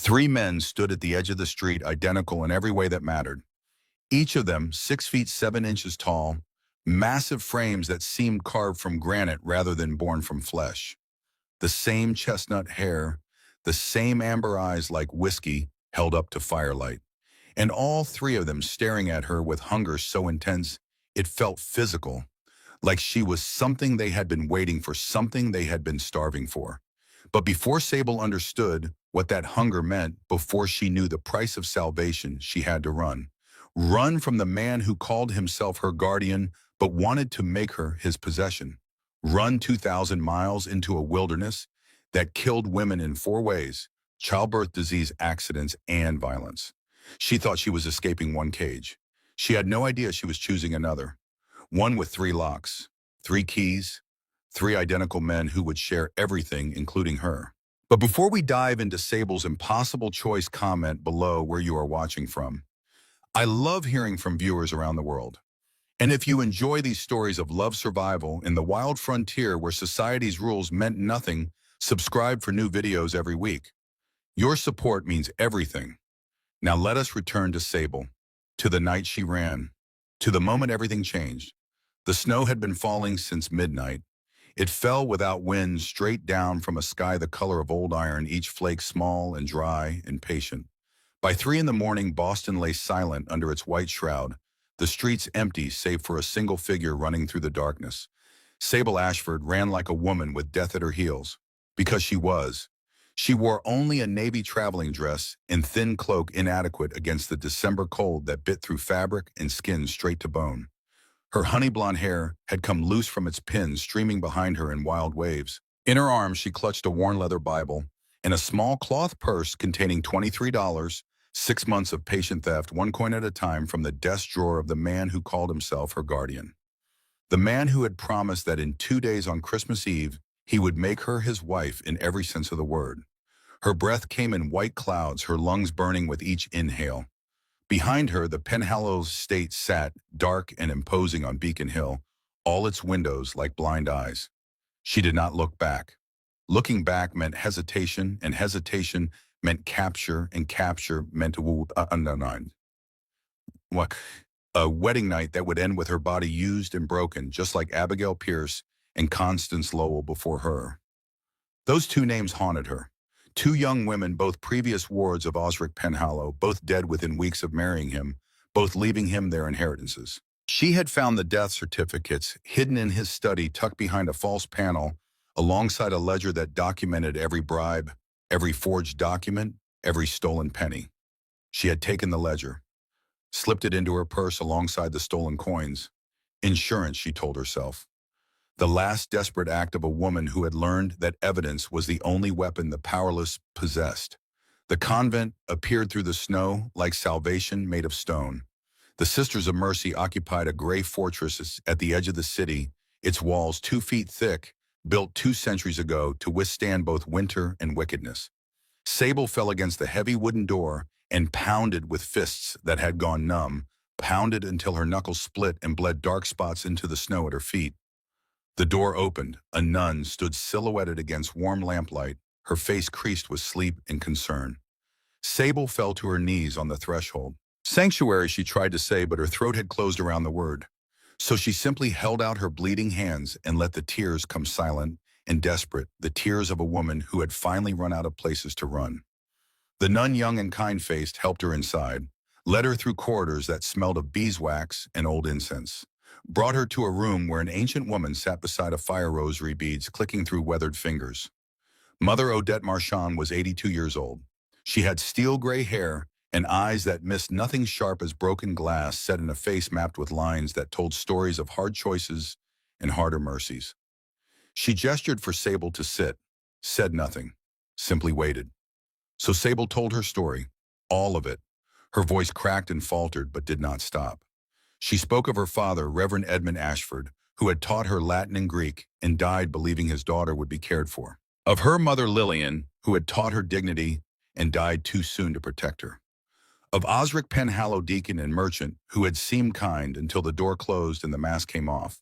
Three men stood at the edge of the street, identical in every way that mattered. Each of them 6 feet 7 inches tall, massive frames that seemed carved from granite rather than born from flesh. The same chestnut hair, the same amber eyes like whiskey held up to firelight, and all three of them staring at her with hunger so intense it felt physical, like she was something they had been waiting for, something they had been starving for. But before Sable understood what that hunger meant, before she knew the price of salvation, she had to run. Run from the man who called himself her guardian but wanted to make her his possession. Run 2,000 miles into a wilderness that killed women in four ways: childbirth, disease, accidents, and violence. She thought she was escaping one cage. She had no idea she was choosing another. One with three locks, three keys, three identical men who would share everything, including her. But before we dive into Sable's impossible choice, comment below where you are watching from. I love hearing from viewers around the world. And if you enjoy these stories of love survival in the wild frontier where society's rules meant nothing, subscribe for new videos every week. Your support means everything. Now let us return to Sable, to the night she ran, to the moment everything changed. The snow had been falling since midnight. It fell without wind, straight down from a sky the color of old iron, each flake small and dry and patient. By 3 in the morning, Boston lay silent under its white shroud, the streets empty save for a single figure running through the darkness. Sable Ashford ran like a woman with death at her heels, because she was. She wore only a navy traveling dress and thin cloak, inadequate against the December cold that bit through fabric and skin straight to bone. Her honey blonde hair had come loose from its pins, streaming behind her in wild waves. In her arms, she clutched a worn leather Bible and a small cloth purse containing $23, 6 months of patient theft, one coin at a time, from the desk drawer of the man who called himself her guardian. The man who had promised that in 2 days on Christmas Eve, he would make her his wife in every sense of the word. Her breath came in white clouds, her lungs burning with each inhale. Behind her, the Penhallows estate sat, dark and imposing on Beacon Hill, all its windows like blind eyes. She did not look back. Looking back meant hesitation, and hesitation meant capture, and capture meant a wedding night that would end with her body used and broken, just like Abigail Pierce and Constance Lowell before her. Those two names haunted her. Two young women, both previous wards of Osric Penhallow, both dead within weeks of marrying him, both leaving him their inheritances. She had found the death certificates hidden in his study, tucked behind a false panel, alongside a ledger that documented every bribe, every forged document, every stolen penny. She had taken the ledger, slipped it into her purse alongside the stolen coins. Insurance, she told herself. The last desperate act of a woman who had learned that evidence was the only weapon the powerless possessed. The convent appeared through the snow like salvation made of stone. The Sisters of Mercy occupied a gray fortress at the edge of the city, its walls 2 feet thick, built 2 centuries ago to withstand both winter and wickedness. Sable fell against the heavy wooden door and pounded with fists that had gone numb, pounded until her knuckles split and bled dark spots into the snow at her feet. The door opened. A nun stood silhouetted against warm lamplight, her face creased with sleep and concern. Sable fell to her knees on the threshold. Sanctuary, she tried to say, but her throat had closed around the word. So she simply held out her bleeding hands and let the tears come, silent and desperate, the tears of a woman who had finally run out of places to run. The nun, young and kind-faced, helped her inside, led her through corridors that smelled of beeswax and old incense, brought her to a room where an ancient woman sat beside a fire, rosary beads clicking through weathered fingers. Mother Odette Marchand was 82 years old. She had steel gray hair and eyes that missed nothing, sharp as broken glass, set in a face mapped with lines that told stories of hard choices and harder mercies. She gestured for Sable to sit, said nothing, simply waited. So Sable told her story, all of it. Her voice cracked and faltered, but did not stop. She spoke of her father, Reverend Edmund Ashford, who had taught her Latin and Greek and died believing his daughter would be cared for. Of her mother, Lillian, who had taught her dignity and died too soon to protect her. Of Osric Penhallow, deacon and merchant, who had seemed kind until the door closed and the mask came off.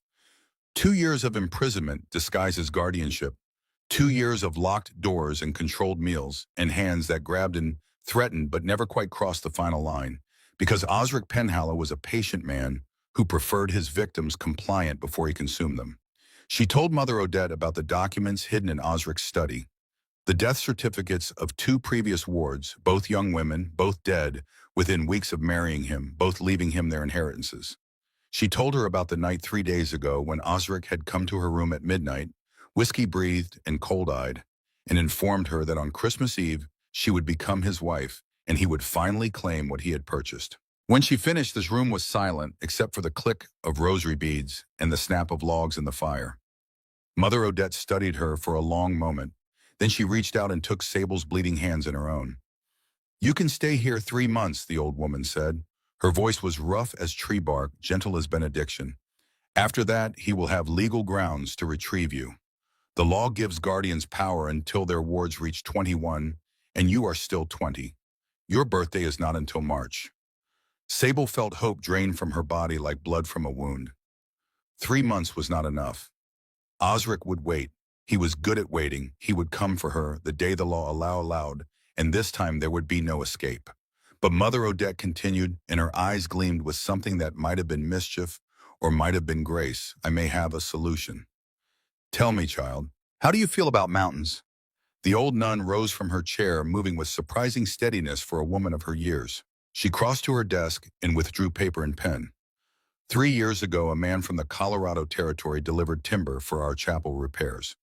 2 years of imprisonment disguised as guardianship. 2 years of locked doors and controlled meals, and hands that grabbed and threatened but never quite crossed the final line, because Osric Penhallow was a patient man who preferred his victims compliant before he consumed them. She told Mother Odette about the documents hidden in Osric's study, the death certificates of two previous wards, both young women, both dead, within weeks of marrying him, both leaving him their inheritances. She told her about the night 3 days ago when Osric had come to her room at midnight, whiskey-breathed and cold-eyed, and informed her that on Christmas Eve she would become his wife and he would finally claim what he had purchased. When she finished, this room was silent except for the click of rosary beads and the snap of logs in the fire. Mother Odette studied her for a long moment. Then she reached out and took Sable's bleeding hands in her own. "You can stay here 3 months," the old woman said. Her voice was rough as tree bark, gentle as benediction. "After that, he will have legal grounds to retrieve you. The law gives guardians power until their wards reach 21, and you are still 20. Your birthday is not until March." Sable felt hope drain from her body like blood from a wound. 3 months was not enough. Osric would wait. He was good at waiting. He would come for her the day the law allowed, and this time there would be no escape. But Mother Odette continued, and her eyes gleamed with something that might have been mischief or might have been grace. "I may have a solution. Tell me, child, how do you feel about mountains?" The old nun rose from her chair, moving with surprising steadiness for a woman of her years. She crossed to her desk and withdrew paper and pen. 3 years ago, a man from the Colorado Territory delivered timber for our chapel repairs.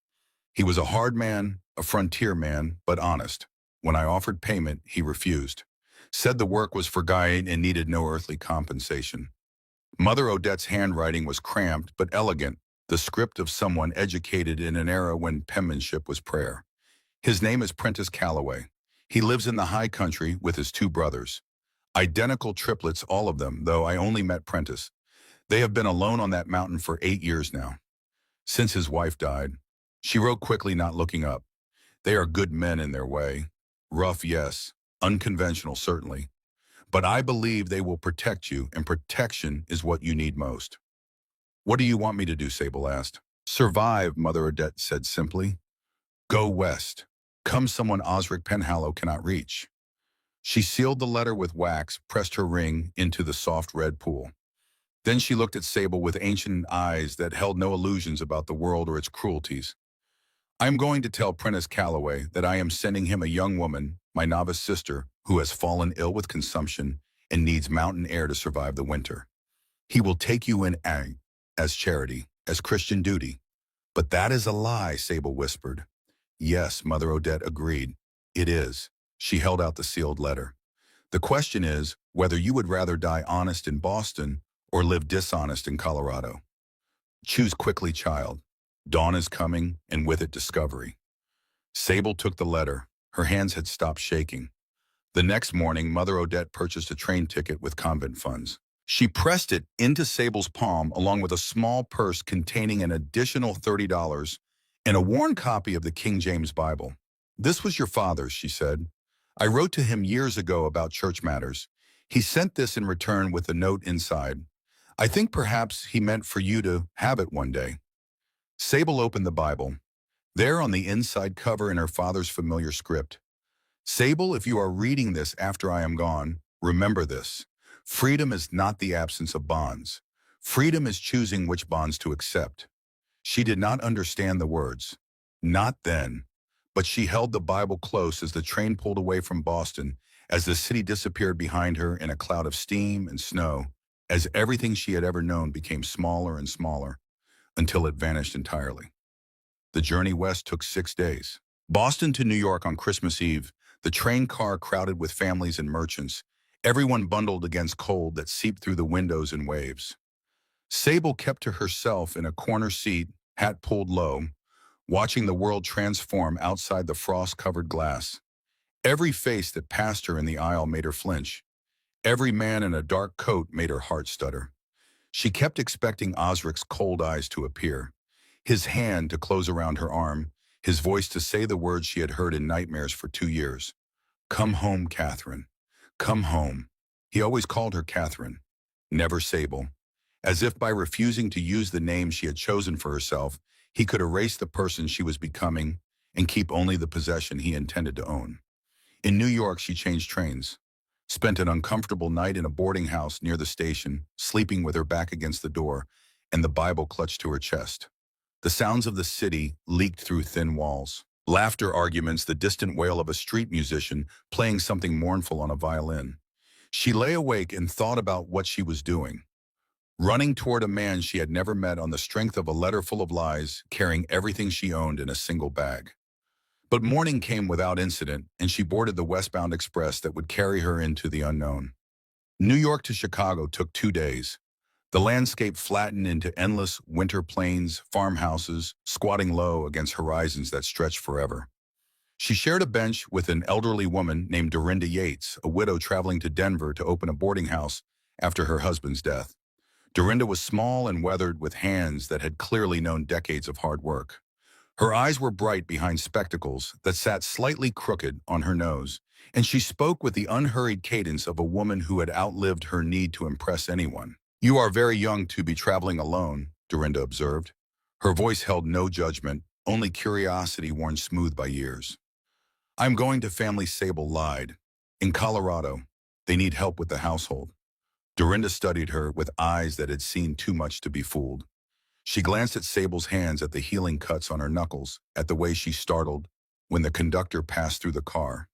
He was a hard man, a frontier man, but honest. When I offered payment, he refused. Said the work was for forgotten and needed no earthly compensation. Mother Odette's handwriting was cramped but elegant, the script of someone educated in an era when penmanship was prayer. "His name is Prentice Calloway. He lives in the high country with his 2 brothers. Identical triplets, all of them, though I only met Prentice. They have been alone on that mountain for 8 years now, since his wife died." She wrote quickly, not looking up. "They are good men in their way. Rough, yes. Unconventional, certainly. But I believe they will protect you, and protection is what you need most." "What do you want me to do?" Sable asked. "Survive," Mother Odette said simply. "Go west. Come someone Osric Penhallow cannot reach." She sealed the letter with wax, pressed her ring into the soft red pool. Then she looked at Sable with ancient eyes that held no illusions about the world or its cruelties. "I am going to tell Prentice Calloway that I am sending him a young woman, my novice sister, who has fallen ill with consumption and needs mountain air to survive the winter. He will take you in as charity, as Christian duty." "But that is a lie," Sable whispered. "Yes," Mother Odette agreed. "It is." She held out the sealed letter. "The question is whether you would rather die honest in Boston or live dishonest in Colorado. Choose quickly, child. Dawn is coming, and with it discovery." Sable took the letter. Her hands had stopped shaking. The next morning, Mother Odette purchased a train ticket with convent funds. She pressed it into Sable's palm along with a small purse containing an additional $30 and a worn copy of the King James Bible. "This was your father's," she said. "I wrote to him years ago about church matters. He sent this in return with a note inside. I think perhaps he meant for you to have it one day." Sable opened the Bible. There on the inside cover in her father's familiar script, "Sable, if you are reading this after I am gone, remember this. Freedom is not the absence of bonds. Freedom is choosing which bonds to accept." She did not understand the words. Not then. But she held the Bible close as the train pulled away from Boston, as the city disappeared behind her in a cloud of steam and snow, as everything she had ever known became smaller and smaller, until it vanished entirely. The journey west took 6 days. Boston to New York on Christmas Eve, the train car crowded with families and merchants, everyone bundled against cold that seeped through the windows in waves. Sable kept to herself in a corner seat, hat pulled low, watching the world transform outside the frost-covered glass. Every face that passed her in the aisle made her flinch. Every man in a dark coat made her heart stutter. She kept expecting Osric's cold eyes to appear, his hand to close around her arm, his voice to say the words she had heard in nightmares for 2 years. "Come home, Catherine. Come home." He always called her Catherine, never Sable. As if by refusing to use the name she had chosen for herself, he could erase the person she was becoming and keep only the possession he intended to own. In New York, she changed trains, spent an uncomfortable night in a boarding house near the station, sleeping with her back against the door and the Bible clutched to her chest. The sounds of the city leaked through thin walls. Laughter, arguments, the distant wail of a street musician playing something mournful on a violin. She lay awake and thought about what she was doing. Running toward a man she had never met on the strength of a letter full of lies, carrying everything she owned in a single bag. But morning came without incident, and she boarded the westbound express that would carry her into the unknown. New York to Chicago took 2 days. The landscape flattened into endless winter plains, farmhouses, squatting low against horizons that stretched forever. She shared a bench with an elderly woman named Dorinda Yates, a widow traveling to Denver to open a boarding house after her husband's death. Dorinda was small and weathered with hands that had clearly known decades of hard work. Her eyes were bright behind spectacles that sat slightly crooked on her nose, and she spoke with the unhurried cadence of a woman who had outlived her need to impress anyone. "You are very young to be traveling alone," Dorinda observed. Her voice held no judgment, only curiosity worn smooth by years. "I'm going to family," Sable lied. "In Colorado. They need help with the household." Dorinda studied her with eyes that had seen too much to be fooled. She glanced at Sable's hands, at the healing cuts on her knuckles, at the way she startled when the conductor passed through the car.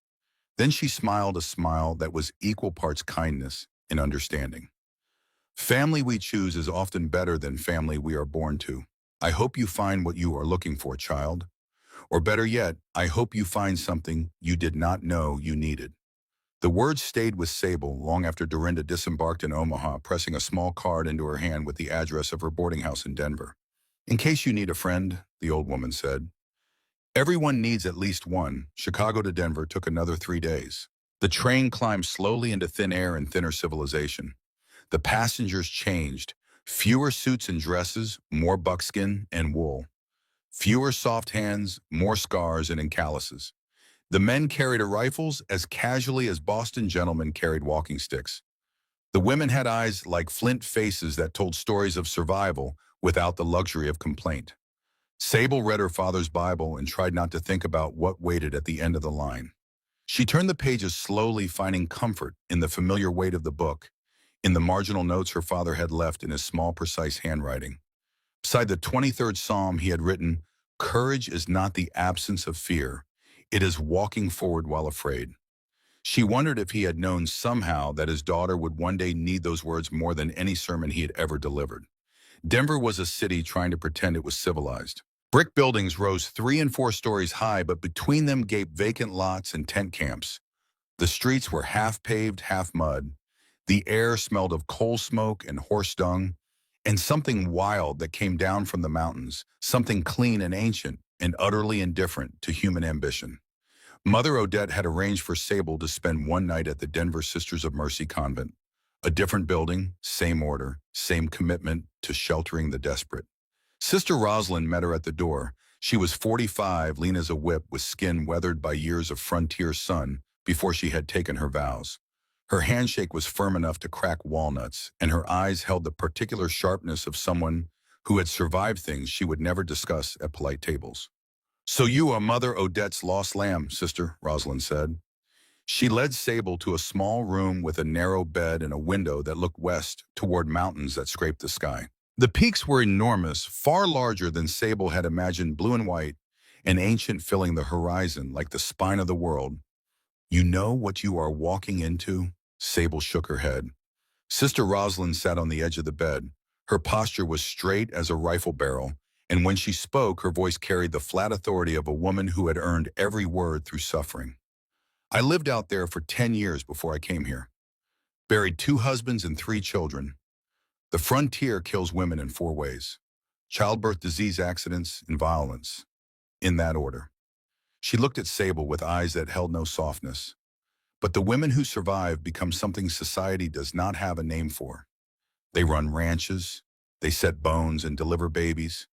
Then she smiled a smile that was equal parts kindness and understanding. "Family we choose is often better than family we are born to. I hope you find what you are looking for, child. Or better yet, I hope you find something you did not know you needed." The words stayed with Sable long after Dorinda disembarked in Omaha, pressing a small card into her hand with the address of her boarding house in Denver. "In case you need a friend," the old woman said. "Everyone needs at least one." Chicago to Denver took another 3 days. The train climbed slowly into thin air and thinner civilization. The passengers changed. Fewer suits and dresses, more buckskin and wool. Fewer soft hands, more scars and calluses. The men carried rifles as casually as Boston gentlemen carried walking sticks. The women had eyes like flint faces that told stories of survival without the luxury of complaint. Sable read her father's Bible and tried not to think about what waited at the end of the line. She turned the pages slowly, finding comfort in the familiar weight of the book, in the marginal notes her father had left in his small, precise handwriting. Beside the 23rd Psalm, he had written, "Courage is not the absence of fear. It is walking forward while afraid." She wondered if he had known somehow that his daughter would one day need those words more than any sermon he had ever delivered. Denver was a city trying to pretend it was civilized. Brick buildings rose 3 and 4 stories high, but between them gaped vacant lots and tent camps. The streets were half paved, half mud. The air smelled of coal smoke and horse dung, and something wild that came down from the mountains, something clean and ancient and utterly indifferent to human ambition. Mother Odette had arranged for Sable to spend one night at the Denver Sisters of Mercy convent. A different building, same order, same commitment to sheltering the desperate. Sister Rosalind met her at the door. She was 45, lean as a whip, with skin weathered by years of frontier sun before she had taken her vows. Her handshake was firm enough to crack walnuts, and her eyes held the particular sharpness of someone who had survived things she would never discuss at polite tables. "So you are Mother Odette's lost lamb, Sister," Rosalind said. She led Sable to a small room with a narrow bed and a window that looked west toward mountains that scraped the sky. The peaks were enormous, far larger than Sable had imagined, blue and white, and ancient, filling the horizon like the spine of the world. "You know what you are walking into?" Sable shook her head. Sister Rosalind sat on the edge of the bed. Her posture was straight as a rifle barrel, and when she spoke, her voice carried the flat authority of a woman who had earned every word through suffering. "I lived out there for 10 years before I came here. Buried 2 husbands and 3 children. The frontier kills women in 4 ways: childbirth, disease, accidents, and violence. In that order." She looked at Sable with eyes that held no softness. "But the women who survive become something society does not have a name for. They run ranches, they set bones and deliver babies.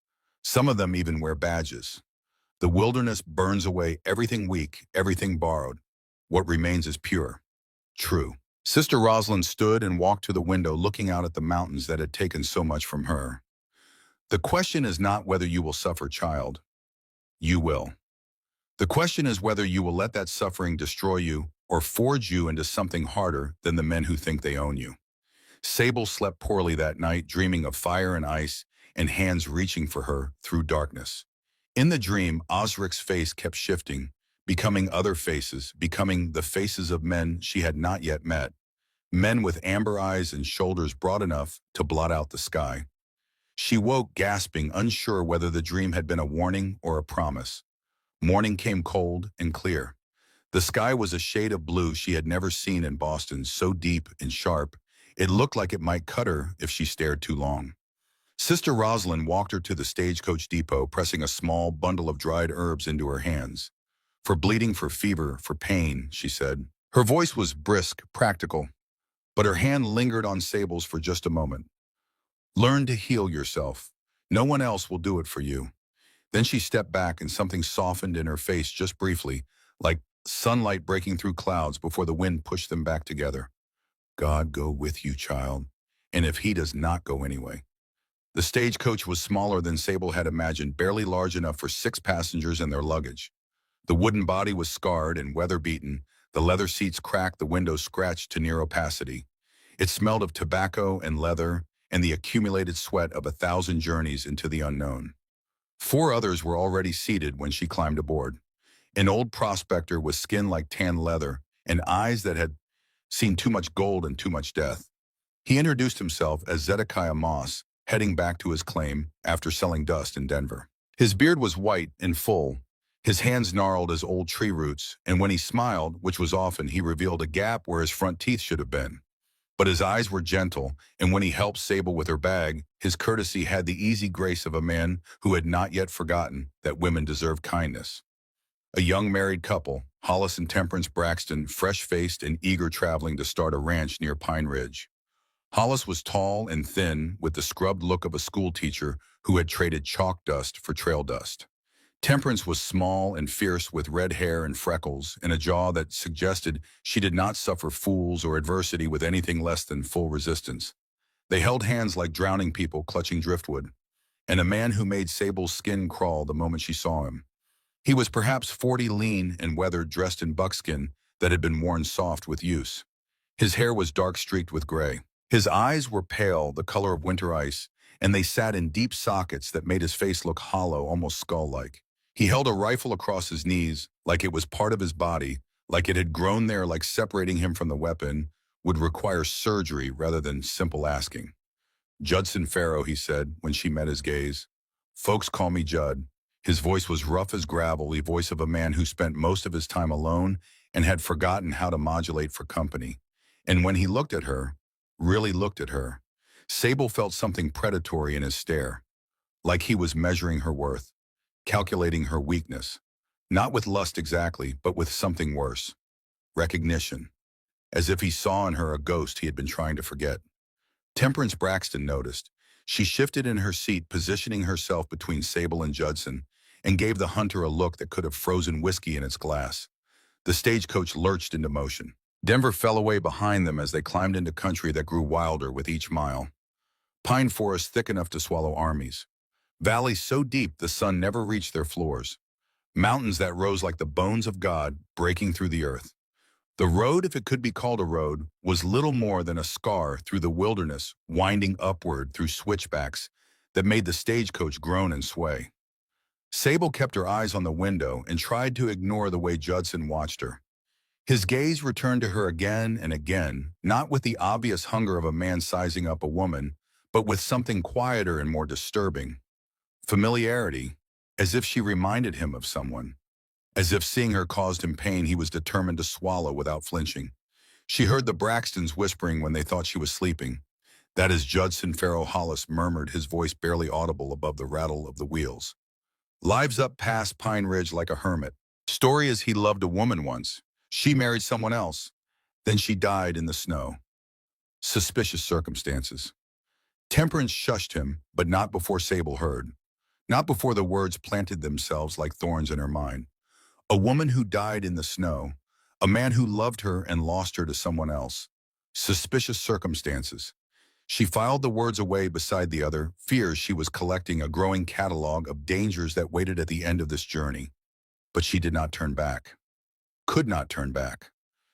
Some of them even wear badges. The wilderness burns away everything weak, everything borrowed. What remains is pure, true." Sister Rosalind stood and walked to the window, looking out at the mountains that had taken so much from her. "The question is not whether you will suffer, child. You will. The question is whether you will let that suffering destroy you or forge you into something harder than the men who think they own you. Sable slept poorly that night, dreaming of fire and ice and hands reaching for her through darkness. In the dream, Osric's face kept shifting, becoming other faces, becoming the faces of men she had not yet met, men with amber eyes and shoulders broad enough to blot out the sky. She woke gasping, unsure whether the dream had been a warning or a promise. Morning came cold and clear. The sky was a shade of blue she had never seen in Boston, so deep and sharp, it looked like it might cut her if she stared too long. Sister Rosalind walked her to the stagecoach depot, pressing a small bundle of dried herbs into her hands. For bleeding, for fever, for pain, she said. Her voice was brisk, practical, but her hand lingered on Sable's for just a moment. Learn to heal yourself. No one else will do it for you. Then she stepped back and something softened in her face just briefly, like sunlight breaking through clouds before the wind pushed them back together. God go with you, child, and if he does not go anyway. The stagecoach was smaller than Sable had imagined, barely large enough for 6 passengers and their luggage. The wooden body was scarred and weather-beaten, the leather seats cracked, the windows scratched to near opacity. It smelled of tobacco and leather and the accumulated sweat of 1,000 journeys into the unknown. 4 others were already seated when she climbed aboard. An old prospector with skin like tan leather and eyes that had seen too much gold and too much death. He introduced himself as Zedekiah Moss, heading back to his claim after selling dust in Denver. His beard was white and full, his hands gnarled as old tree roots, and when he smiled, which was often, he revealed a gap where his front teeth should have been. But his eyes were gentle, and when he helped Sable with her bag, his courtesy had the easy grace of a man who had not yet forgotten that women deserve kindness. A young married couple, Hollis and Temperance Braxton, fresh-faced and eager, traveling to start a ranch near Pine Ridge. Hollis was tall and thin, with the scrubbed look of a schoolteacher who had traded chalk dust for trail dust. Temperance was small and fierce, with red hair and freckles and a jaw that suggested she did not suffer fools or adversity with anything less than full resistance. They held hands like drowning people clutching driftwood, and a man who made Sable's skin crawl the moment she saw him. He was perhaps 40, lean and weathered, dressed in buckskin that had been worn soft with use. His hair was dark streaked with gray. His eyes were pale, the color of winter ice, and they sat in deep sockets that made his face look hollow, almost skull-like. He held a rifle across his knees, like it was part of his body, like it had grown there, like separating him from the weapon would require surgery rather than simple asking. Judson Farrow, he said, when she met his gaze. Folks call me Judd. His voice was rough as gravel, the voice of a man who spent most of his time alone and had forgotten how to modulate for company. And when he looked at her, really looked at her, Sable felt something predatory in his stare, like he was measuring her worth, calculating her weakness, not with lust exactly, but with something worse, recognition, as if he saw in her a ghost he had been trying to forget. Temperance Braxton noticed. She shifted in her seat, positioning herself between Sable and Judson, and gave the hunter a look that could have frozen whiskey in its glass. The stagecoach lurched into motion. Denver fell away behind them as they climbed into country that grew wilder with each mile. Pine forests thick enough to swallow armies. Valleys so deep the sun never reached their floors. Mountains that rose like the bones of God breaking through the earth. The road, if it could be called a road, was little more than a scar through the wilderness, winding upward through switchbacks that made the stagecoach groan and sway. Sable kept her eyes on the window and tried to ignore the way Judson watched her. His gaze returned to her again and again, not with the obvious hunger of a man sizing up a woman, but with something quieter and more disturbing. Familiarity, as if she reminded him of someone. As if seeing her caused him pain he was determined to swallow without flinching. She heard the Braxtons whispering when they thought she was sleeping. That is Judson Farrow Hollis murmured, his voice barely audible above the rattle of the wheels. Lives up past Pine Ridge like a hermit. Story is he loved a woman once. She married someone else. Then she died in the snow. Suspicious circumstances. Temperance shushed him, but not before Sable heard. Not before the words planted themselves like thorns in her mind. A woman who died in the snow. A man who loved her and lost her to someone else. Suspicious circumstances. She filed the words away beside the other, fears she was collecting a growing catalog of dangers that waited at the end of this journey. But she did not turn back, could not turn back,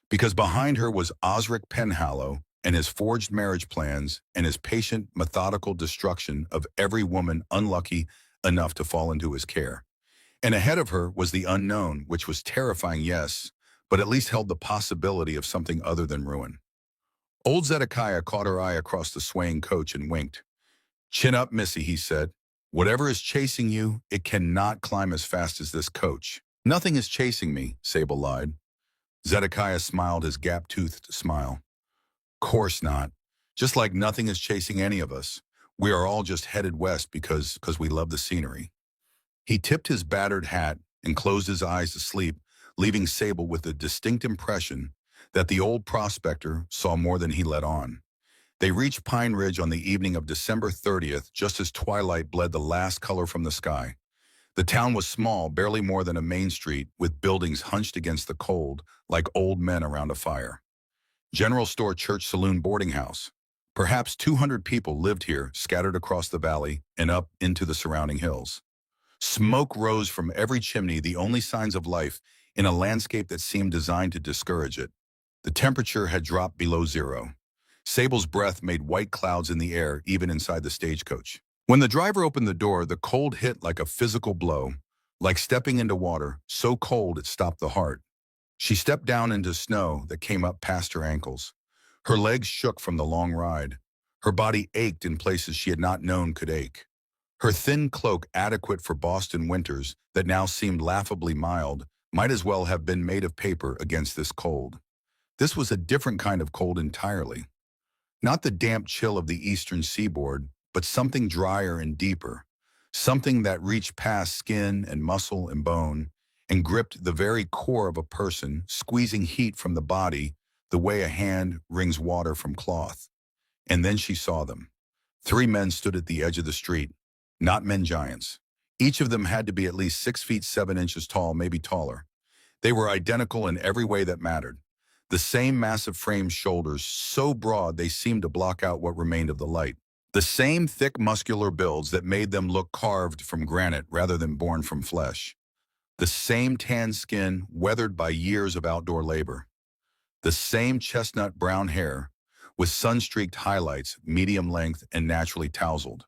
because behind her was Osric Penhallow and his forged marriage plans and his patient, methodical destruction of every woman unlucky enough to fall into his care. And ahead of her was the unknown, which was terrifying, yes, but at least held the possibility of something other than ruin. Old Zedekiah caught her eye across the swaying coach and winked. "Chin up, Missy," he said. "Whatever is chasing you, it cannot climb as fast as this coach." "Nothing is chasing me," Sable lied. Zedekiah smiled his gap-toothed smile. "Course not. Just like nothing is chasing any of us. We are all just headed west because we love the scenery." He tipped his battered hat and closed his eyes to sleep, leaving Sable with a distinct impression that the old prospector saw more than he let on. They reached Pine Ridge on the evening of December 30th, just as twilight bled the last color from the sky. The town was small, barely more than a main street, with buildings hunched against the cold, like old men around a fire. General store, church, saloon, boarding house. Perhaps 200 people lived here, scattered across the valley and up into the surrounding hills. Smoke rose from every chimney, the only signs of life in a landscape that seemed designed to discourage it. The temperature had dropped below zero. Sable's breath made white clouds in the air, even inside the stagecoach. When the driver opened the door, the cold hit like a physical blow, like stepping into water, so cold it stopped the heart. She stepped down into snow that came up past her ankles. Her legs shook from the long ride. Her body ached in places she had not known could ache. Her thin cloak, adequate for Boston winters that now seemed laughably mild, might as well have been made of paper against this cold. This was a different kind of cold entirely. Not the damp chill of the eastern seaboard, but something drier and deeper, something that reached past skin and muscle and bone and gripped the very core of a person, squeezing heat from the body the way a hand wrings water from cloth. And then she saw them. 3 men stood at the edge of the street, not men giants. Each of them had to be at least 6 feet 7 inches tall, maybe taller. They were identical in every way that mattered. The same massive framed shoulders, so broad they seemed to block out what remained of the light. The same thick muscular builds that made them look carved from granite rather than born from flesh. The same tan skin weathered by years of outdoor labor. The same chestnut brown hair with sun-streaked highlights, medium length and naturally tousled.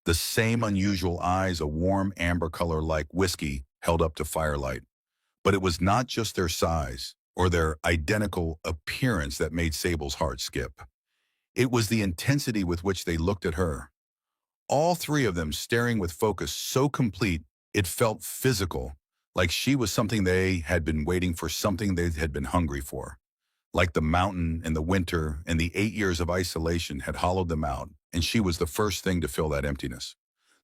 The same unusual eyes, a warm amber color like whiskey held up to firelight. But it was not just their size or their identical appearance that made Sable's heart skip. It was the intensity with which they looked at her. All 3 of them staring with focus so complete it felt physical, like she was something they had been waiting for, something they had been hungry for. Like the mountain and the winter and the 8 years of isolation had hollowed them out, and she was the first thing to fill that emptiness.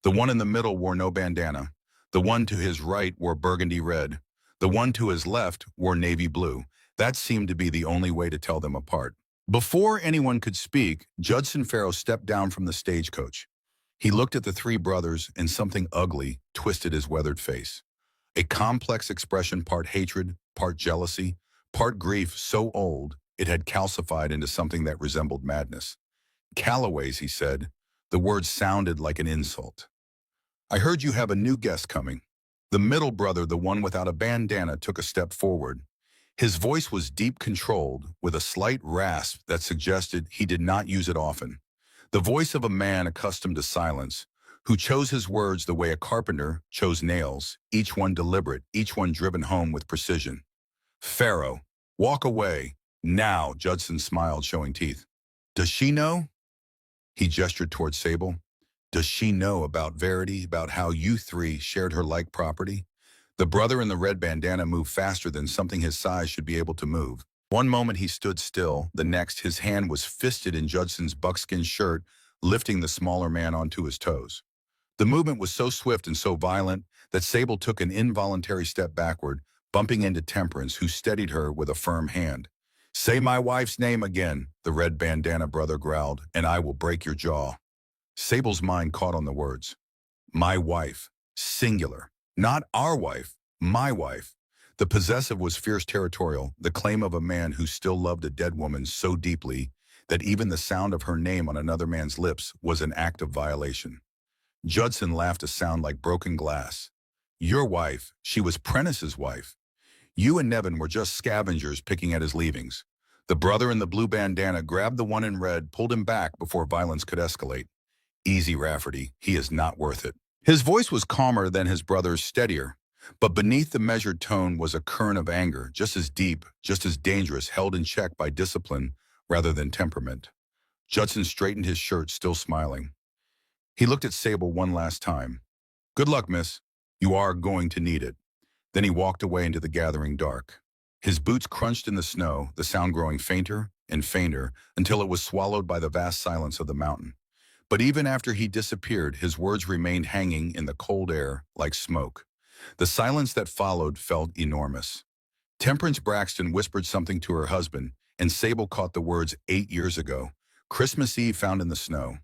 The one in the middle wore no bandana. The one to his right wore burgundy red. The one to his left wore navy blue. That seemed to be the only way to tell them apart. Before anyone could speak, Judson Farrow stepped down from the stagecoach. He looked at the 3 brothers, and something ugly twisted his weathered face. A complex expression, part hatred, part jealousy, part grief so old it had calcified into something that resembled madness. "Callaways," he said. The word sounded like an insult. "I heard you have a new guest coming." The middle brother, the one without a bandana, took a step forward. His voice was deep controlled, with a slight rasp that suggested he did not use it often. The voice of a man accustomed to silence, who chose his words the way a carpenter chose nails, each one deliberate, each one driven home with precision. "Farrow, walk away. Now," Judson smiled, showing teeth. "Does she know?" He gestured toward Sable. "Does she know about Verity, about how you 3 shared her like property?" The brother in the red bandana moved faster than something his size should be able to move. One moment he stood still, the next his hand was fisted in Judson's buckskin shirt, lifting the smaller man onto his toes. The movement was so swift and so violent that Sable took an involuntary step backward, bumping into Temperance, who steadied her with a firm hand. "Say my wife's name again," the red bandana brother growled, "and I will break your jaw." Sable's mind caught on the words. My wife. Singular. Not our wife. My wife. The possessive was fierce, territorial, the claim of a man who still loved a dead woman so deeply that even the sound of her name on another man's lips was an act of violation. Judson laughed, a sound like broken glass. Your wife, she was Prentice's wife. You and Nevin were just scavengers picking at his leavings. The brother in the blue bandana grabbed the one in red, pulled him back before violence could escalate. Easy, Rafferty. He is not worth it. His voice was calmer than his brother's, steadier. But beneath the measured tone was a current of anger, just as deep, just as dangerous, held in check by discipline rather than temperament. Judson straightened his shirt, still smiling. He looked at Sable one last time. Good luck, miss. You are going to need it. Then he walked away into the gathering dark. His boots crunched in the snow, the sound growing fainter and fainter until it was swallowed by the vast silence of the mountain. But even after he disappeared, his words remained hanging in the cold air like smoke. The silence that followed felt enormous. Temperance Braxton whispered something to her husband, and Sable caught the words 8 years ago. Christmas Eve found in the snow.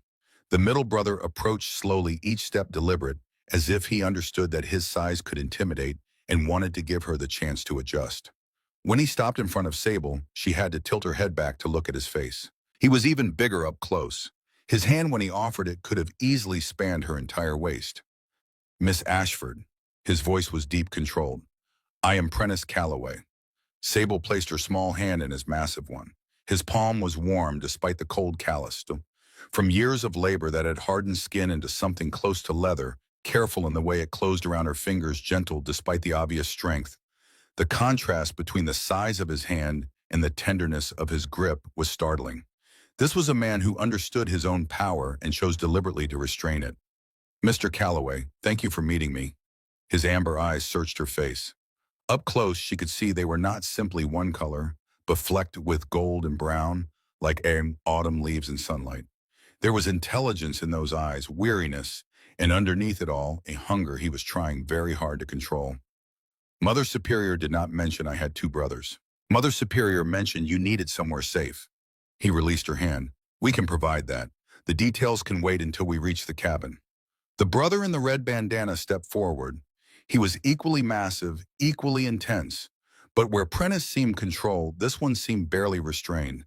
The middle brother approached slowly, each step deliberate, as if he understood that his size could intimidate and wanted to give her the chance to adjust. When he stopped in front of Sable, she had to tilt her head back to look at his face. He was even bigger up close. His hand, when he offered it, could have easily spanned her entire waist. Miss Ashford. His voice was deep, controlled. I am Prentice Calloway. Sable placed her small hand in his massive one. His palm was warm despite the cold callus. From years of labor that had hardened skin into something close to leather, careful in the way it closed around her fingers, gentle despite the obvious strength. The contrast between the size of his hand and the tenderness of his grip was startling. This was a man who understood his own power and chose deliberately to restrain it. Mr. Calloway, thank you for meeting me. His amber eyes searched her face. Up close, she could see they were not simply one color, but flecked with gold and brown, like autumn leaves in sunlight. There was intelligence in those eyes, weariness, and underneath it all, a hunger he was trying very hard to control. Mother Superior did not mention I had 2 brothers. Mother Superior mentioned you needed somewhere safe. He released her hand. We can provide that. The details can wait until we reach the cabin. The brother in the red bandana stepped forward. He was equally massive, equally intense. But where Prentice seemed controlled, this one seemed barely restrained.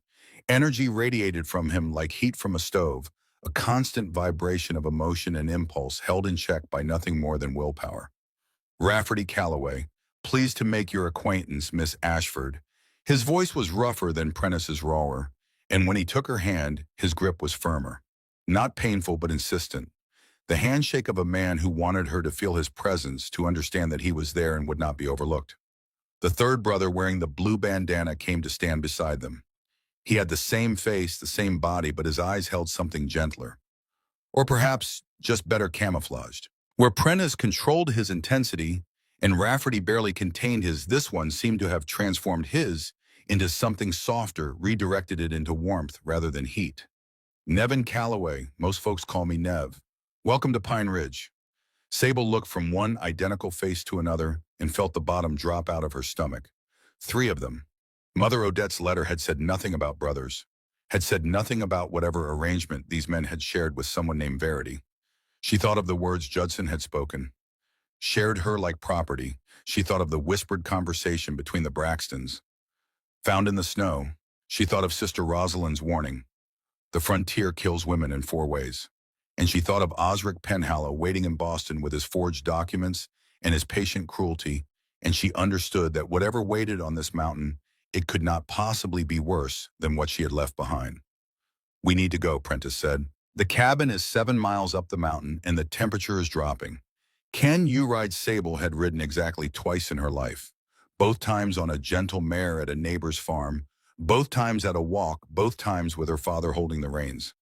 Energy radiated from him like heat from a stove, a constant vibration of emotion and impulse held in check by nothing more than willpower. Rafferty Calloway, pleased to make your acquaintance, Miss Ashford. His voice was rougher than Prentice's rawer, and when he took her hand, his grip was firmer. Not painful, but insistent. The handshake of a man who wanted her to feel his presence, to understand that he was there and would not be overlooked. The third brother, wearing the blue bandana, came to stand beside them. He had the same face, the same body, but his eyes held something gentler. Or perhaps just better camouflaged. Where Prentice controlled his intensity and Rafferty barely contained his, this one seemed to have transformed his into something softer, redirected it into warmth rather than heat. Nevin Calloway, most folks call me Nev. Welcome to Pine Ridge. Sable looked from one identical face to another and felt the bottom drop out of her stomach. 3 of them. Mother Odette's letter had said nothing about brothers, had said nothing about whatever arrangement these men had shared with someone named Verity. She thought of the words Judson had spoken. Shared her like property. She thought of the whispered conversation between the Braxtons. Found in the snow, she thought of Sister Rosalind's warning. The frontier kills women in 4 ways. And she thought of Osric Penhallow waiting in Boston with his forged documents and his patient cruelty, and she understood that whatever waited on this mountain, it could not possibly be worse than what she had left behind. We need to go, Prentice said. The cabin is 7 miles up the mountain, and the temperature is dropping. Ken U-Ride Sable had ridden exactly twice in her life, both times on a gentle mare at a neighbor's farm, both times at a walk, both times with her father holding the reins.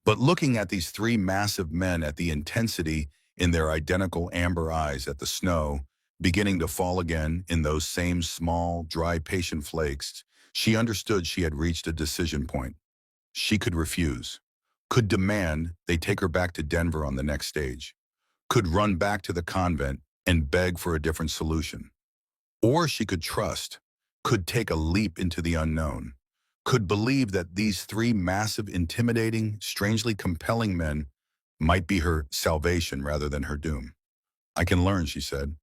But looking at these 3 massive men, at the intensity in their identical amber eyes, at the snow beginning to fall again in those same small, dry, patient flakes, she understood she had reached a decision point. She could refuse, could demand they take her back to Denver on the next stage, could run back to the convent and beg for a different solution. Or she could trust, could take a leap into the unknown, could believe that these 3 massive, intimidating, strangely compelling men might be her salvation rather than her doom. I can learn, she said.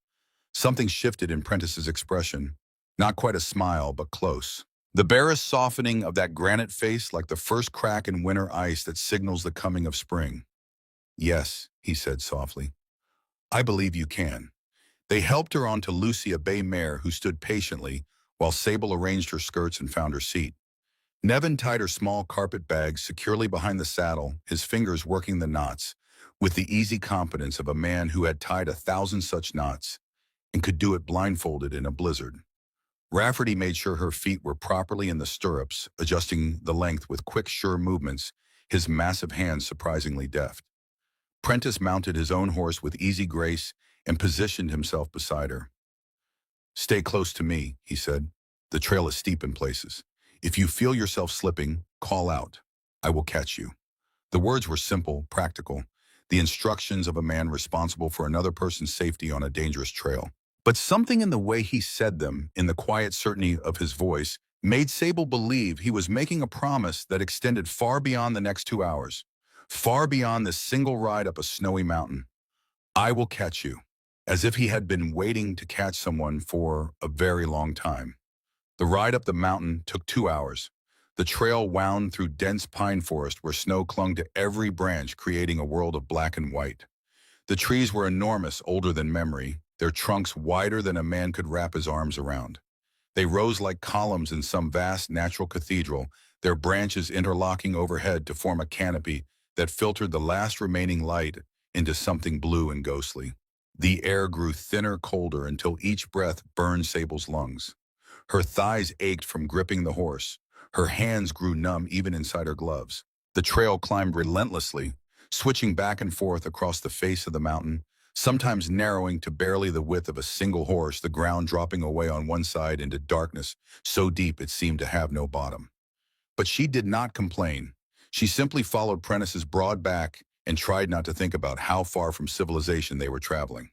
Something shifted in Prentice's expression. Not quite a smile, but close. The barest softening of that granite face, like the first crack in winter ice that signals the coming of spring. Yes, he said softly. I believe you can. They helped her onto Lucy, a bay mare who stood patiently while Sable arranged her skirts and found her seat. Nevin tied her small carpet bag securely behind the saddle, his fingers working the knots, with the easy competence of a man who had tied 1,000 such knots and could do it blindfolded in a blizzard. Rafferty made sure her feet were properly in the stirrups, adjusting the length with quick, sure movements, his massive hands surprisingly deft. Prentice mounted his own horse with easy grace and positioned himself beside her. "Stay close to me," he said. "The trail is steep in places. If you feel yourself slipping, call out. I will catch you." The words were simple, practical, the instructions of a man responsible for another person's safety on a dangerous trail. But something in the way he said them, in the quiet certainty of his voice, made Sable believe he was making a promise that extended far beyond the next 2 hours, far beyond this single ride up a snowy mountain. "I will catch you," as if he had been waiting to catch someone for a very long time. The ride up the mountain took 2 hours. The trail wound through dense pine forest where snow clung to every branch, creating a world of black and white. The trees were enormous, older than memory, their trunks wider than a man could wrap his arms around. They rose like columns in some vast natural cathedral, their branches interlocking overhead to form a canopy that filtered the last remaining light into something blue and ghostly. The air grew thinner, colder, until each breath burned Sable's lungs. Her thighs ached from gripping the horse. Her hands grew numb even inside her gloves. The trail climbed relentlessly, switching back and forth across the face of the mountain, sometimes narrowing to barely the width of a single horse, the ground dropping away on one side into darkness so deep it seemed to have no bottom. But she did not complain. She simply followed Prentice's broad back and tried not to think about how far from civilization they were traveling.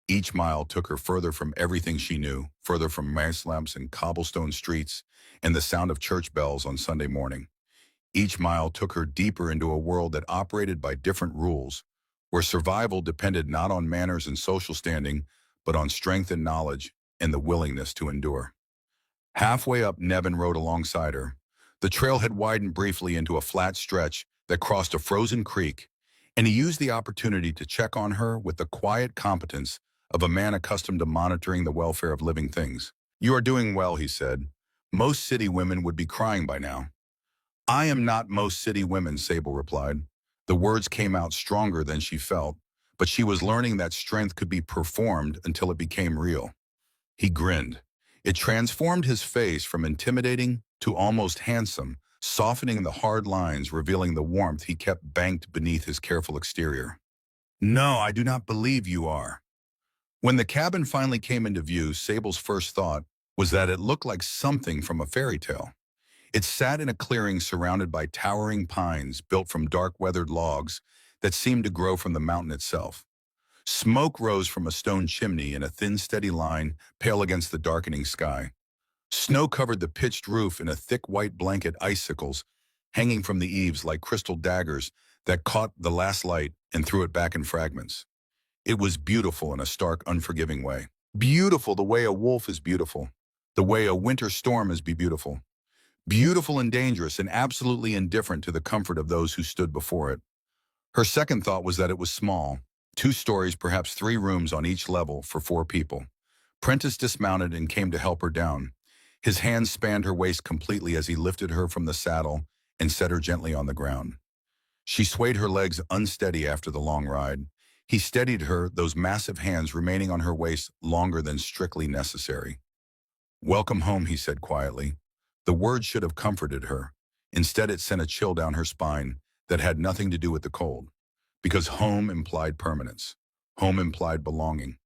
Each mile took her further from everything she knew, further from mass lamps and cobblestone streets and the sound of church bells on Sunday morning. Each mile took her deeper into a world that operated by different rules, where survival depended not on manners and social standing, but on strength and knowledge and the willingness to endure. Halfway up, Nevin rode alongside her. The trail had widened briefly into a flat stretch that crossed a frozen creek, and he used the opportunity to check on her with the quiet competence of a man accustomed to monitoring the welfare of living things. "You are doing well," he said. "Most city women would be crying by now." "I am not most city women," Sable replied. The words came out stronger than she felt, but she was learning that strength could be performed until it became real. He grinned. It transformed his face from intimidating to almost handsome, softening the hard lines, revealing the warmth he kept banked beneath his careful exterior. "No, I do not believe you are." When the cabin finally came into view, Sable's first thought was that it looked like something from a fairy tale. It sat in a clearing surrounded by towering pines built from dark weathered logs that seemed to grow from the mountain itself. Smoke rose from a stone chimney in a thin, steady line, pale against the darkening sky. Snow covered the pitched roof in a thick white blanket, icicles hanging from the eaves like crystal daggers that caught the last light and threw it back in fragments. It was beautiful in a stark, unforgiving way. Beautiful the way a wolf is beautiful, the way a winter storm is beautiful. Beautiful and dangerous and absolutely indifferent to the comfort of those who stood before it. Her second thought was that it was small, 2 stories, perhaps 3 rooms on each level for 4 people. Prentice dismounted and came to help her down. His hands spanned her waist completely as he lifted her from the saddle and set her gently on the ground. She swayed her legs unsteady after the long ride. He steadied her, those massive hands remaining on her waist longer than strictly necessary. "Welcome home," he said quietly. The word should have comforted her. Instead, it sent a chill down her spine that had nothing to do with the cold. Because home implied permanence. Home implied belonging.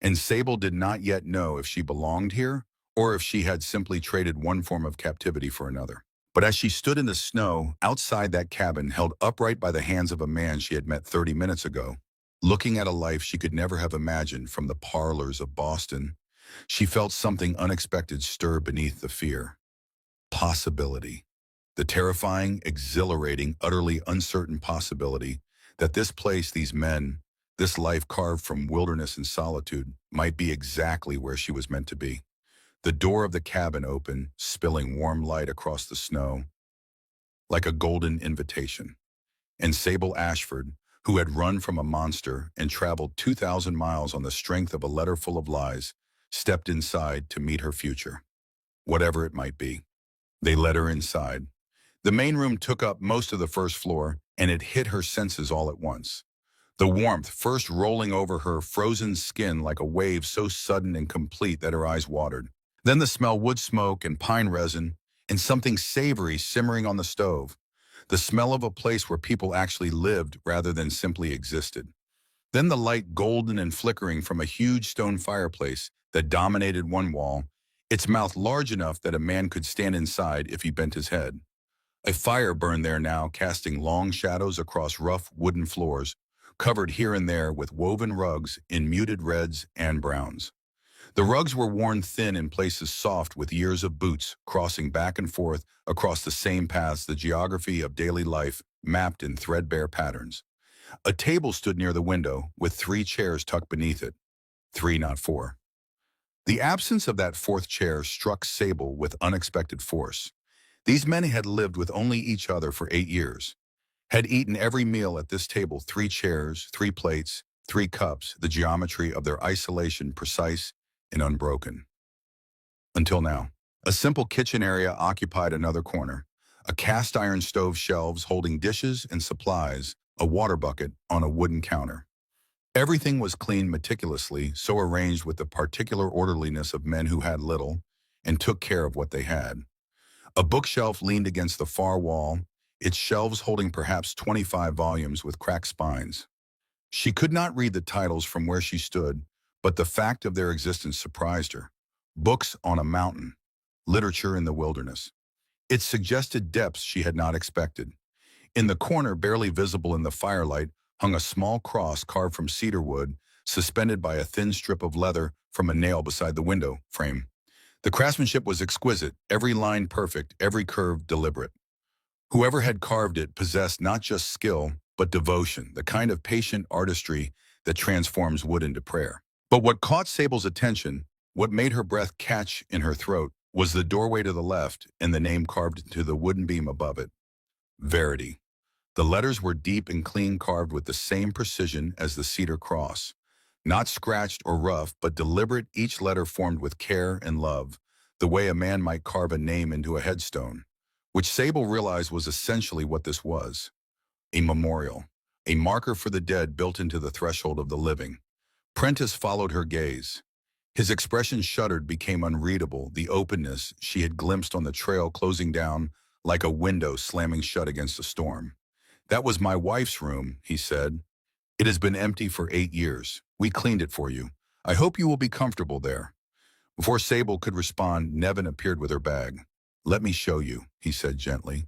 And Sable did not yet know if she belonged here or if she had simply traded one form of captivity for another. But as she stood in the snow outside that cabin, held upright by the hands of a man she had met 30 minutes ago, looking at a life she could never have imagined from the parlors of Boston, she felt something unexpected stir beneath the fear. Possibility. The terrifying, exhilarating, utterly uncertain possibility that this place, these men, this life carved from wilderness and solitude might be exactly where she was meant to be. The door of the cabin opened, spilling warm light across the snow like a golden invitation. And Sable Ashford, who had run from a monster and traveled 2,000 miles on the strength of a letter full of lies, stepped inside to meet her future, whatever it might be. They let her inside. The main room took up most of the first floor, and it hit her senses all at once. The warmth first rolling over her frozen skin like a wave so sudden and complete that her eyes watered. Then the smell wood smoke and pine resin, and something savory simmering on the stove. The smell of a place where people actually lived rather than simply existed. Then the light golden and flickering from a huge stone fireplace that dominated one wall, its mouth large enough that a man could stand inside if he bent his head. A fire burned there now, casting long shadows across rough wooden floors, covered here and there with woven rugs in muted reds and browns. The rugs were worn thin in places soft with years of boots crossing back and forth across the same paths, the geography of daily life mapped in threadbare patterns. A table stood near the window with 3 chairs tucked beneath it. 3, not 4. The absence of that fourth chair struck Sable with unexpected force. These men had lived with only each other for 8 years, had eaten every meal at this table, 3 chairs, 3 plates, 3 cups, the geometry of their isolation precise and unbroken. Until now, a simple kitchen area occupied another corner, a cast iron stove, shelves holding dishes and supplies, a water bucket on a wooden counter. Everything was cleaned meticulously, so arranged with the particular orderliness of men who had little and took care of what they had. A bookshelf leaned against the far wall, its shelves holding perhaps 25 volumes with cracked spines. She could not read the titles from where she stood, but the fact of their existence surprised her. Books on a mountain, literature in the wilderness. It suggested depths she had not expected. In the corner, barely visible in the firelight, hung a small cross carved from cedar wood, suspended by a thin strip of leather from a nail beside the window frame. The craftsmanship was exquisite, every line perfect, every curve deliberate. Whoever had carved it possessed not just skill, but devotion, the kind of patient artistry that transforms wood into prayer. But what caught Sable's attention, what made her breath catch in her throat, was the doorway to the left and the name carved into the wooden beam above it. Verity. The letters were deep and clean, carved with the same precision as the cedar cross. Not scratched or rough, but deliberate, each letter formed with care and love, the way a man might carve a name into a headstone, which Sable realized was essentially what this was. A memorial, a marker for the dead built into the threshold of the living. Prentice followed her gaze. His expression shuddered, became unreadable, the openness she had glimpsed on the trail closing down like a window slamming shut against a storm. "That was my wife's room," he said. "It has been empty for 8 years. We cleaned it for you. I hope you will be comfortable there." Before Sable could respond, Nevin appeared with her bag. "Let me show you," he said gently.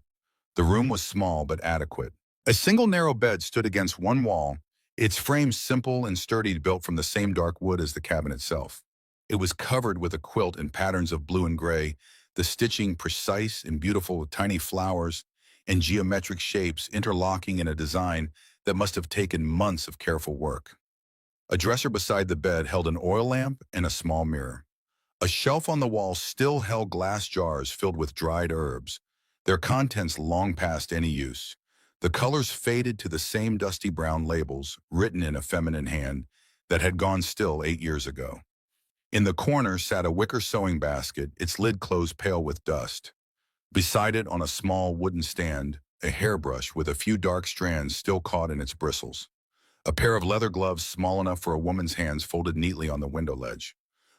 The room was small but adequate. A single narrow bed stood against one wall, its frame simple and sturdy, built from the same dark wood as the cabin itself. It was covered with a quilt in patterns of blue and gray, the stitching precise and beautiful with tiny flowers and geometric shapes interlocking in a design that must have taken months of careful work. A dresser beside the bed held an oil lamp and a small mirror. A shelf on the wall still held glass jars filled with dried herbs, their contents long past any use. The colors faded to the same dusty brown labels, written in a feminine hand, that had gone still 8 years ago. In the corner sat a wicker sewing basket, its lid closed, pale with dust. Beside it, on a small wooden stand, a hairbrush with a few dark strands still caught in its bristles. A pair of leather gloves small enough for a woman's hands folded neatly on the window ledge.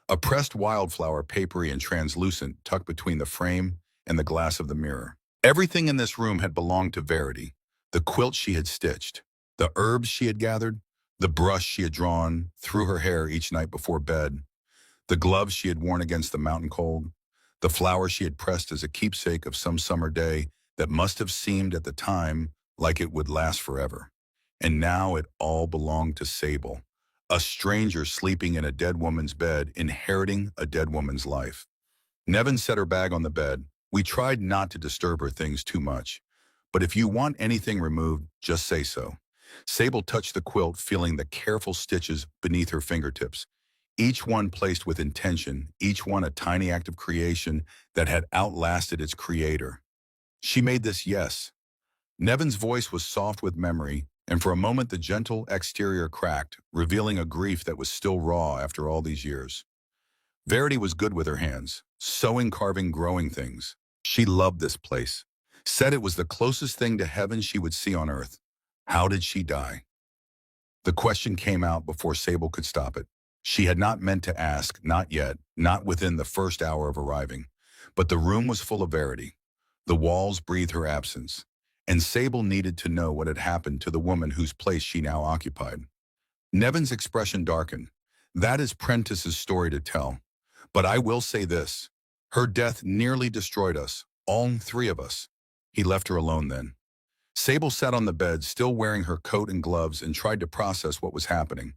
A pressed wildflower, papery and translucent, tucked between the frame and the glass of the mirror. Everything in this room had belonged to Verity. The quilt she had stitched, the herbs she had gathered, the brush she had drawn through her hair each night before bed, the gloves she had worn against the mountain cold, the flower she had pressed as a keepsake of some summer day that must have seemed at the time like it would last forever. And now it all belonged to Sable, a stranger sleeping in a dead woman's bed, inheriting a dead woman's life. Nevin set her bag on the bed. "We tried not to disturb her things too much, but if you want anything removed, just say so." Sable touched the quilt, feeling the careful stitches beneath her fingertips, each one placed with intention, each one a tiny act of creation that had outlasted its creator. "She made this, yes." Nevin's voice was soft with memory, and for a moment the gentle exterior cracked, revealing a grief that was still raw after all these years. Verity was good with her hands, sewing, carving, growing things. She loved this place, said it was the closest thing to heaven she would see on earth. How did she die? The question came out before Sable could stop it. She had not meant to ask, not yet, not within the first hour of arriving. But the room was full of Verity. The walls breathed her absence, and Sable needed to know what had happened to the woman whose place she now occupied. Nevin's expression darkened. That is Prentice's story to tell. But I will say this. Her death nearly destroyed us, all three of us. He left her alone then. Sable sat on the bed, still wearing her coat and gloves, and tried to process what was happening.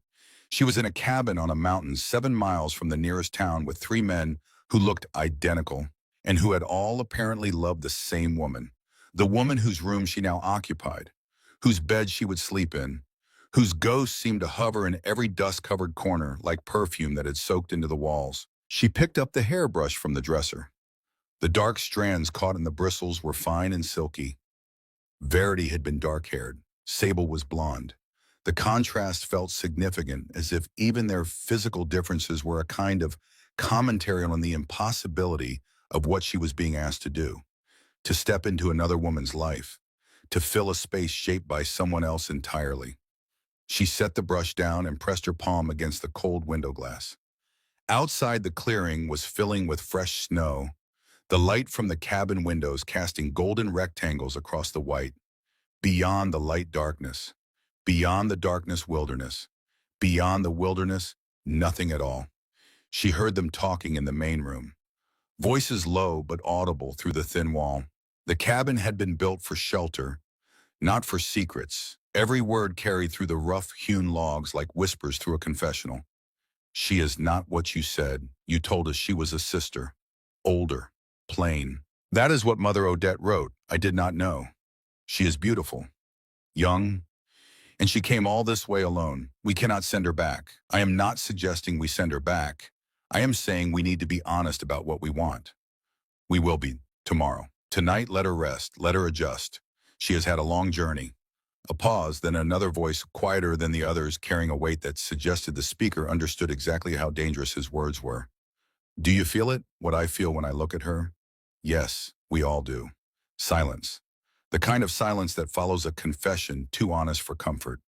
She was in a cabin on a mountain 7 miles from the nearest town with three men who looked identical and who had all apparently loved the same woman. The woman whose room she now occupied, whose bed she would sleep in, whose ghost seemed to hover in every dust-covered corner like perfume that had soaked into the walls. She picked up the hairbrush from the dresser. The dark strands caught in the bristles were fine and silky. Verity had been dark-haired. Sable was blonde. The contrast felt significant, as if even their physical differences were a kind of commentary on the impossibility of what she was being asked to do, to step into another woman's life, to fill a space shaped by someone else entirely. She set the brush down and pressed her palm against the cold window glass. Outside, the clearing was filling with fresh snow, the light from the cabin windows casting golden rectangles across the white. Beyond the light darkness, beyond the darkness wilderness, beyond the wilderness nothing at all. She heard them talking in the main room, voices low but audible through the thin wall. The cabin had been built for shelter, not for secrets. Every word carried through the rough-hewn logs like whispers through a confessional. She is not what you said. You told us she was a sister. Older. Plain. That is what Mother Odette wrote. I did not know. She is beautiful. Young. And she came all this way alone. We cannot send her back. I am not suggesting we send her back. I am saying we need to be honest about what we want. We will be tomorrow. Tonight, let her rest. Let her adjust. She has had a long journey. A pause, then another voice, quieter than the others, carrying a weight that suggested the speaker understood exactly how dangerous his words were. Do you feel it? What I feel when I look at her? Yes, we all do. Silence. The kind of silence that follows a confession too honest for comfort.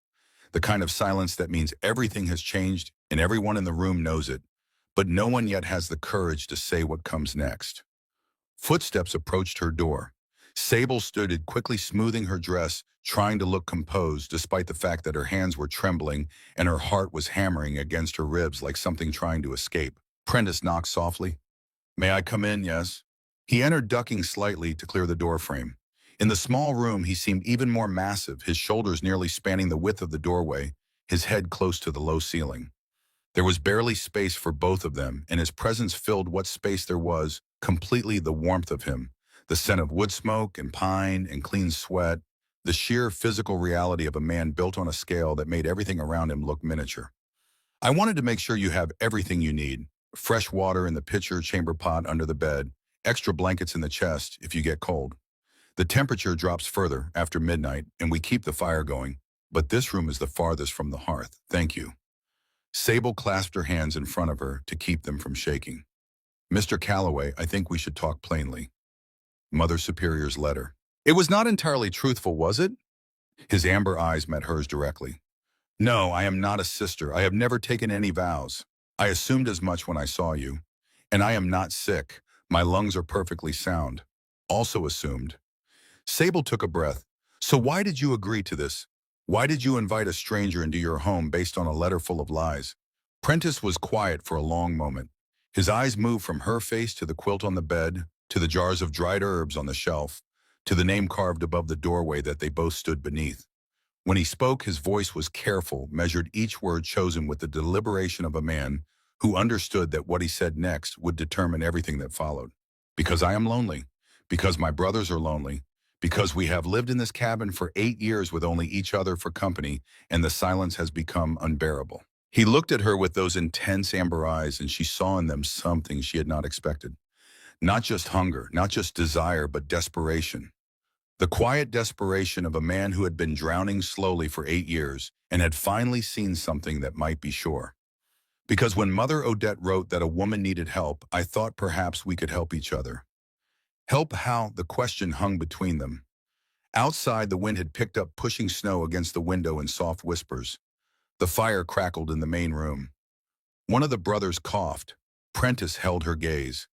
The kind of silence that means everything has changed and everyone in the room knows it, but no one yet has the courage to say what comes next. Footsteps approached her door. Sable stood quickly, smoothing her dress, trying to look composed despite the fact that her hands were trembling and her heart was hammering against her ribs like something trying to escape. Prentice knocked softly. May I come in? Yes. He entered, ducking slightly to clear the doorframe. In the small room, he seemed even more massive, his shoulders nearly spanning the width of the doorway, his head close to the low ceiling. There was barely space for both of them, and his presence filled what space there was, completely. The warmth of him, the scent of wood smoke and pine and clean sweat, the sheer physical reality of a man built on a scale that made everything around him look miniature. I wanted to make sure you have everything you need. Fresh water in the pitcher chamber pot under the bed, extra blankets in the chest if you get cold. The temperature drops further after midnight, and we keep the fire going, but this room is the farthest from the hearth. Thank you. Sable clasped her hands in front of her to keep them from shaking. Mr. Calloway, I think we should talk plainly. Mother Superior's letter. It was not entirely truthful, was it? His amber eyes met hers directly. No, I am not a sister. I have never taken any vows. I assumed as much when I saw you. And I am not sick. My lungs are perfectly sound. Also assumed. Sable took a breath. So why did you agree to this? Why did you invite a stranger into your home based on a letter full of lies? Prentice was quiet for a long moment. His eyes moved from her face to the quilt on the bed, to the jars of dried herbs on the shelf, to the name carved above the doorway that they both stood beneath. When he spoke, his voice was careful, measured, each word chosen with the deliberation of a man who understood that what he said next would determine everything that followed. Because I am lonely, because my brothers are lonely, because we have lived in this cabin for 8 years with only each other for company, and the silence has become unbearable. He looked at her with those intense amber eyes, and she saw in them something she had not expected. Not just hunger, not just desire, but desperation. The quiet desperation of a man who had been drowning slowly for 8 years and had finally seen something that might be sure. Because when Mother Odette wrote that a woman needed help, I thought perhaps we could help each other. Help how? The question hung between them. Outside, the wind had picked up, pushing snow against the window in soft whispers. The fire crackled in the main room. One of the brothers coughed. Prentice held her gaze.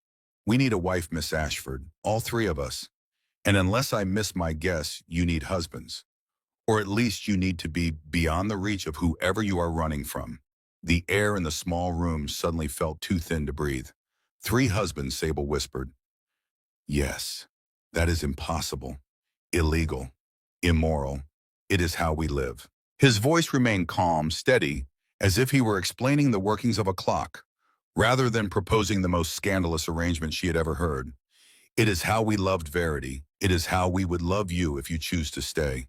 We need a wife, Miss Ashford, all three of us. And unless I miss my guess, you need husbands. Or at least you need to be beyond the reach of whoever you are running from. The air in the small room suddenly felt too thin to breathe. Three husbands, Sable whispered. Yes, that is impossible, illegal, immoral. It is how we live. His voice remained calm, steady, as if he were explaining the workings of a clock, rather than proposing the most scandalous arrangement she had ever heard. It is how we loved Verity. It is how we would love you if you choose to stay.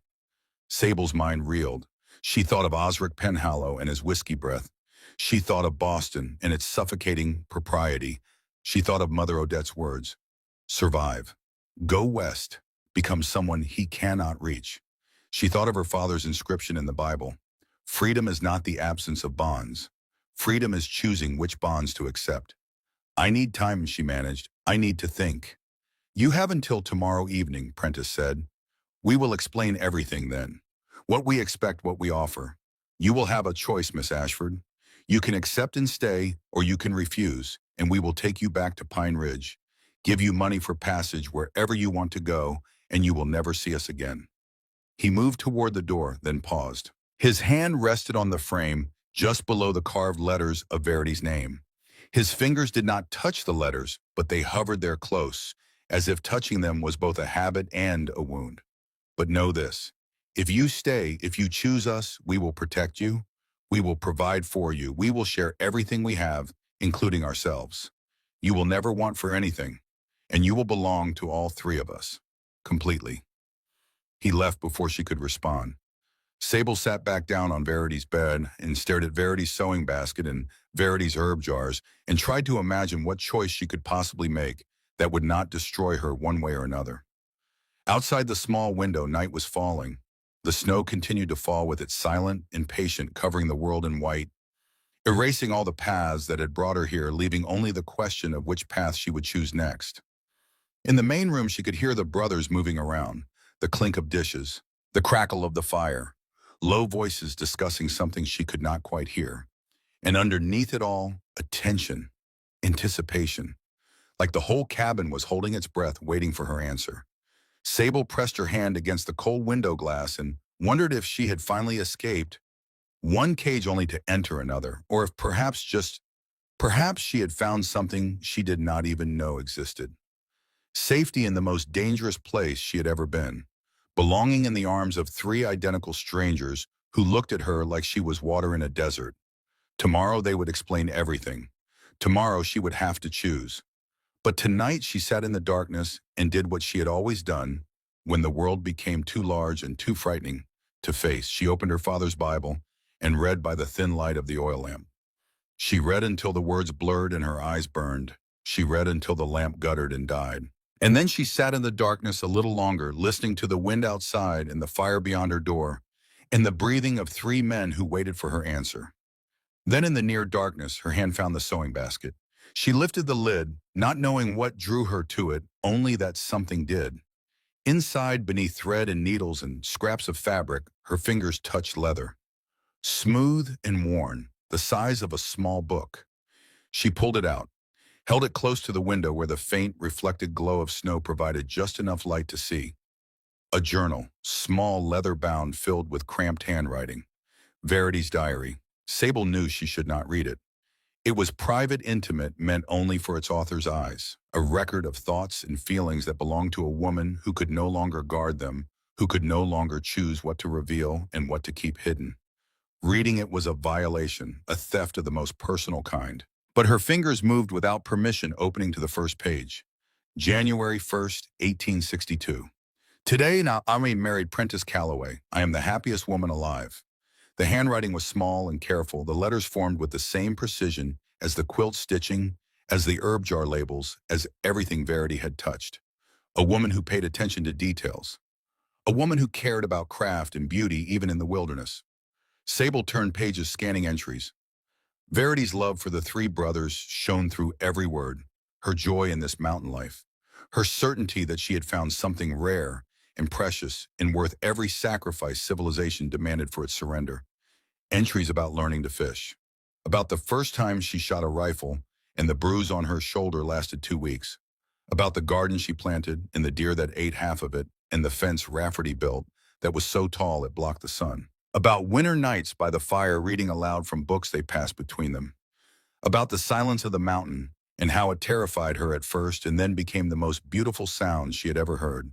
Sable's mind reeled. She thought of Osric Penhallow and his whiskey breath. She thought of Boston and its suffocating propriety. She thought of Mother Odette's words. Survive. Go west. Become someone he cannot reach. She thought of her father's inscription in the Bible. Freedom is not the absence of bonds. Freedom is choosing which bonds to accept. I need time, she managed. I need to think. You have until tomorrow evening, Prentice said. We will explain everything then. What we expect, what we offer. You will have a choice, Miss Ashford. You can accept and stay, or you can refuse, and we will take you back to Pine Ridge, give you money for passage wherever you want to go, and you will never see us again. He moved toward the door, then paused. His hand rested on the frame, just below the carved letters of Verity's name. His fingers did not touch the letters, but they hovered there close, as if touching them was both a habit and a wound. But know this, if you stay, if you choose us, we will protect you, we will provide for you, we will share everything we have, including ourselves. You will never want for anything, and you will belong to all three of us, completely. He left before she could respond. Sable sat back down on Verity's bed and stared at Verity's sewing basket and Verity's herb jars and tried to imagine what choice she could possibly make that would not destroy her one way or another. Outside the small window, night was falling. The snow continued to fall with its silent, impatient, covering the world in white, erasing all the paths that had brought her here, leaving only the question of which path she would choose next. In the main room, she could hear the brothers moving around, the clink of dishes, the crackle of the fire, low voices discussing something she could not quite hear. And underneath it all, attention, anticipation, like the whole cabin was holding its breath, waiting for her answer. Sable pressed her hand against the cold window glass and wondered if she had finally escaped one cage only to enter another, or if perhaps she had found something she did not even know existed. Safety in the most dangerous place she had ever been, belonging in the arms of three identical strangers who looked at her like she was water in a desert. Tomorrow they would explain everything. Tomorrow she would have to choose. But tonight she sat in the darkness and did what she had always done when the world became too large and too frightening to face. She opened her father's Bible and read by the thin light of the oil lamp. She read until the words blurred and her eyes burned. She read until the lamp guttered and died. And then she sat in the darkness a little longer, listening to the wind outside and the fire beyond her door, and the breathing of three men who waited for her answer. Then in the near darkness, her hand found the sewing basket. She lifted the lid, not knowing what drew her to it, only that something did. Inside, beneath thread and needles and scraps of fabric, her fingers touched leather. Smooth and worn, the size of a small book. She pulled it out, held it close to the window where the faint, reflected glow of snow provided just enough light to see. A journal, small, leather-bound, filled with cramped handwriting. Verity's diary. Sable knew she should not read it. It was private, intimate, meant only for its author's eyes, a record of thoughts and feelings that belonged to a woman who could no longer guard them, who could no longer choose what to reveal and what to keep hidden. Reading it was a violation, a theft of the most personal kind. But her fingers moved without permission, opening to the first page. January 1st, 1862. Today, now I'm a married Prentice Calloway. I am the happiest woman alive. The handwriting was small and careful, the letters formed with the same precision as the quilt stitching, as the herb jar labels, as everything Verity had touched. A woman who paid attention to details. A woman who cared about craft and beauty even in the wilderness. Sable turned pages scanning entries. Verity's love for the three brothers shone through every word, her joy in this mountain life, her certainty that she had found something rare and precious and worth every sacrifice civilization demanded for its surrender. Entries about learning to fish, about the first time she shot a rifle and the bruise on her shoulder lasted 2 weeks, about the garden she planted and the deer that ate half of it and the fence Rafferty built that was so tall it blocked the sun, about winter nights by the fire reading aloud from books they passed between them, about the silence of the mountain and how it terrified her at first and then became the most beautiful sound she had ever heard.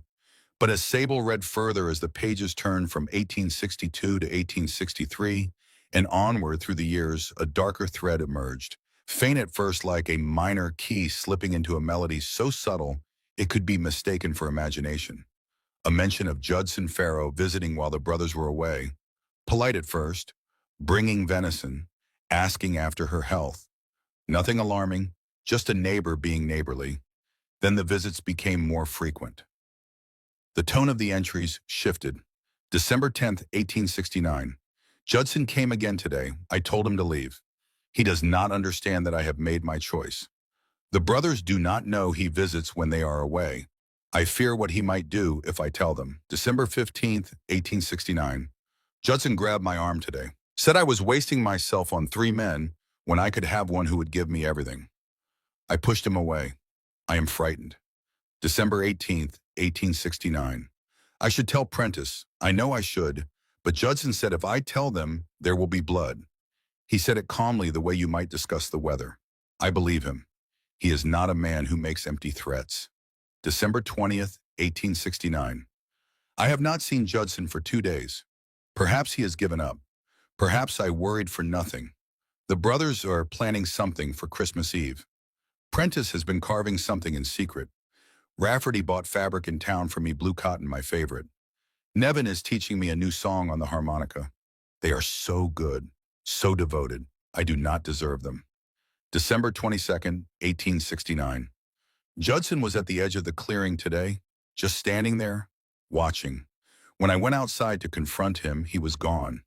But as Sable read further as the pages turned from 1862 to 1863 and onward through the years, a darker thread emerged, faint at first like a minor key slipping into a melody so subtle it could be mistaken for imagination. A mention of Judson Farrow visiting while the brothers were away, polite at first, bringing venison, asking after her health. Nothing alarming, just a neighbor being neighborly. Then the visits became more frequent. The tone of the entries shifted. December 10th, 1869. Judson came again today. I told him to leave. He does not understand that I have made my choice. The brothers do not know he visits when they are away. I fear what he might do if I tell them. December 15th, 1869. Judson grabbed my arm today. Said I was wasting myself on 3 men when I could have one who would give me everything. I pushed him away. I am frightened. December 18th, 1869. I should tell Prentice. I know I should, but Judson said if I tell them, there will be blood. He said it calmly the way you might discuss the weather. I believe him. He is not a man who makes empty threats. December 20th, 1869. I have not seen Judson for 2 days. Perhaps he has given up. Perhaps I worried for nothing. The brothers are planning something for Christmas Eve. Prentice has been carving something in secret. Rafferty bought fabric in town for me, blue cotton, my favorite. Nevin is teaching me a new song on the harmonica. They are so good, so devoted. I do not deserve them. December 22nd, 1869. Judson was at the edge of the clearing today, just standing there, watching. When I went outside to confront him, he was gone.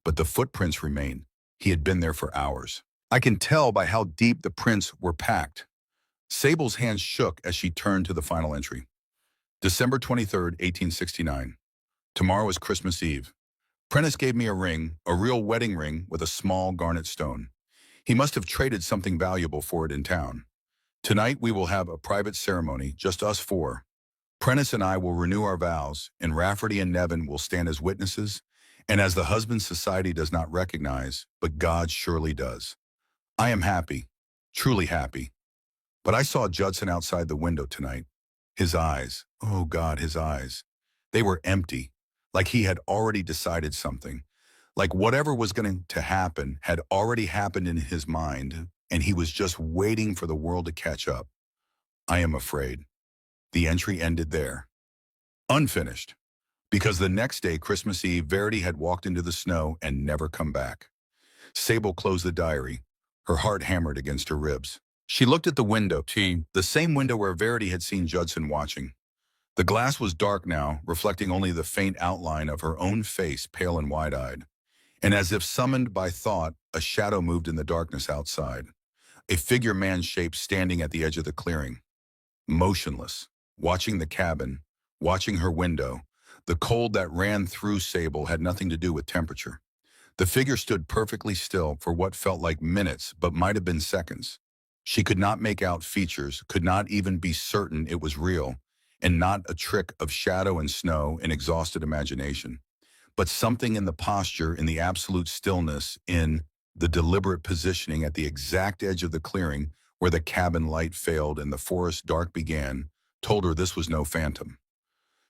But the footprints remained. He had been there for hours. I can tell by how deep the prints were packed. Sable's hands shook as she turned to the final entry. December 23rd, 1869. Tomorrow is Christmas Eve. Prentice gave me a ring, a real wedding ring with a small garnet stone. He must have traded something valuable for it in town. Tonight we will have a private ceremony, just us 4. Prentice and I will renew our vows, and Rafferty and Nevin will stand as witnesses, and as the husband society does not recognize, but God surely does. I am happy, truly happy. But I saw Judson outside the window tonight. His eyes, oh God, his eyes. They were empty, like he had already decided something. Like whatever was going to happen had already happened in his mind, and he was just waiting for the world to catch up. I am afraid. The entry ended there. Unfinished. Because the next day, Christmas Eve, Verity had walked into the snow and never come back. Sable closed the diary. Her heart hammered against her ribs. She looked at the window, the same window where Verity had seen Judson watching. The glass was dark now, reflecting only the faint outline of her own face, pale and wide-eyed. And as if summoned by thought, a shadow moved in the darkness outside. A figure man-shaped standing at the edge of the clearing. Motionless, watching the cabin, watching her window. The cold that ran through Sable had nothing to do with temperature. The figure stood perfectly still for what felt like minutes, but might have been seconds. She could not make out features, could not even be certain it was real, and not a trick of shadow and snow and exhausted imagination. But something in the posture, in the absolute stillness, in the deliberate positioning at the exact edge of the clearing where the cabin light failed and the forest dark began, told her this was no phantom.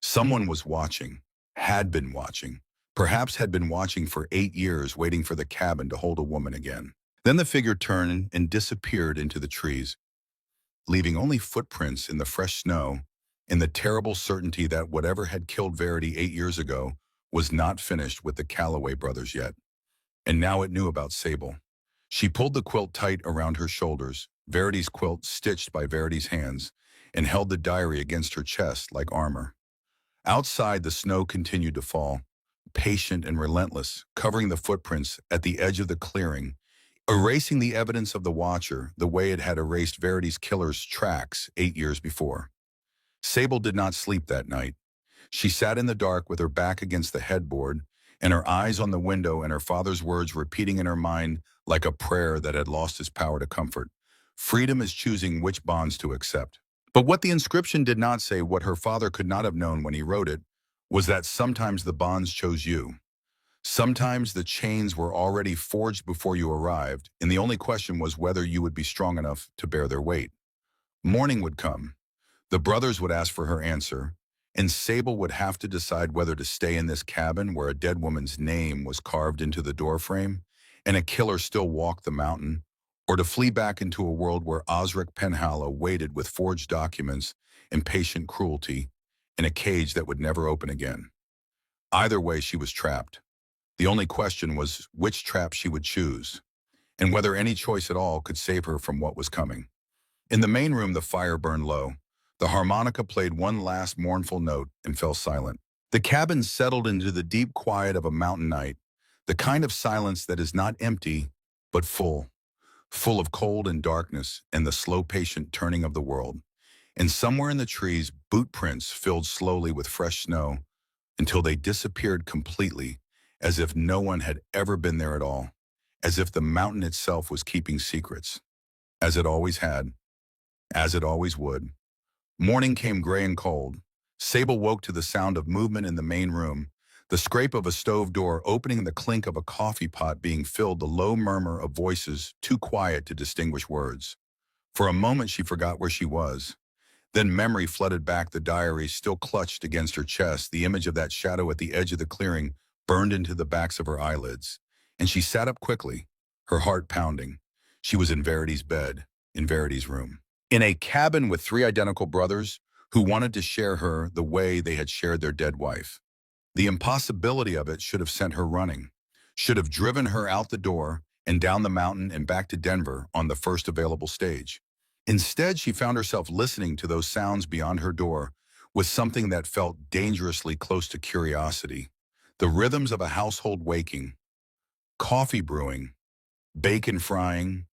Someone was watching, had been watching, perhaps had been watching for 8 years, waiting for the cabin to hold a woman again. Then the figure turned and disappeared into the trees, leaving only footprints in the fresh snow and the terrible certainty that whatever had killed Verity 8 years ago was not finished with the Calloway brothers yet. And now it knew about Sable. She pulled the quilt tight around her shoulders, Verity's quilt stitched by Verity's hands, and held the diary against her chest like armor. Outside, the snow continued to fall, patient and relentless, covering the footprints at the edge of the clearing, erasing the evidence of the watcher the way it had erased Verity's killer's tracks 8 years before. Sable did not sleep that night. She sat in the dark with her back against the headboard and her eyes on the window and her father's words repeating in her mind like a prayer that had lost its power to comfort. Freedom is choosing which bonds to accept. But what the inscription did not say, what her father could not have known when he wrote it, was that sometimes the bonds chose you. Sometimes the chains were already forged before you arrived, and the only question was whether you would be strong enough to bear their weight. Morning would come. The brothers would ask for her answer, and Sable would have to decide whether to stay in this cabin where a dead woman's name was carved into the doorframe and a killer still walked the mountain, or to flee back into a world where Osric Penhallow waited with forged documents and patient cruelty in a cage that would never open again. Either way, she was trapped. The only question was which trap she would choose, and whether any choice at all could save her from what was coming. In the main room, the fire burned low. The harmonica played one last mournful note and fell silent. The cabin settled into the deep quiet of a mountain night, the kind of silence that is not empty, but full of cold and darkness and the slow, patient turning of the world. And somewhere in the trees, boot prints filled slowly with fresh snow until they disappeared completely, as if no one had ever been there at all, as if the mountain itself was keeping secrets, as it always had, as it always would. Morning came gray and cold. Sable woke to the sound of movement in the main room, the scrape of a stove door opening, the clink of a coffee pot being filled, the low murmur of voices too quiet to distinguish words. For a moment she forgot where she was. Then memory flooded back, the diary still clutched against her chest, the image of that shadow at the edge of the clearing burned into the backs of her eyelids. And she sat up quickly, her heart pounding. She was in Verity's bed, in Verity's room. In a cabin with three identical brothers who wanted to share her the way they had shared their dead wife. The impossibility of it should have sent her running, should have driven her out the door and down the mountain and back to Denver on the first available stage. Instead, she found herself listening to those sounds beyond her door with something that felt dangerously close to curiosity. The rhythms of a household waking, coffee brewing, bacon frying,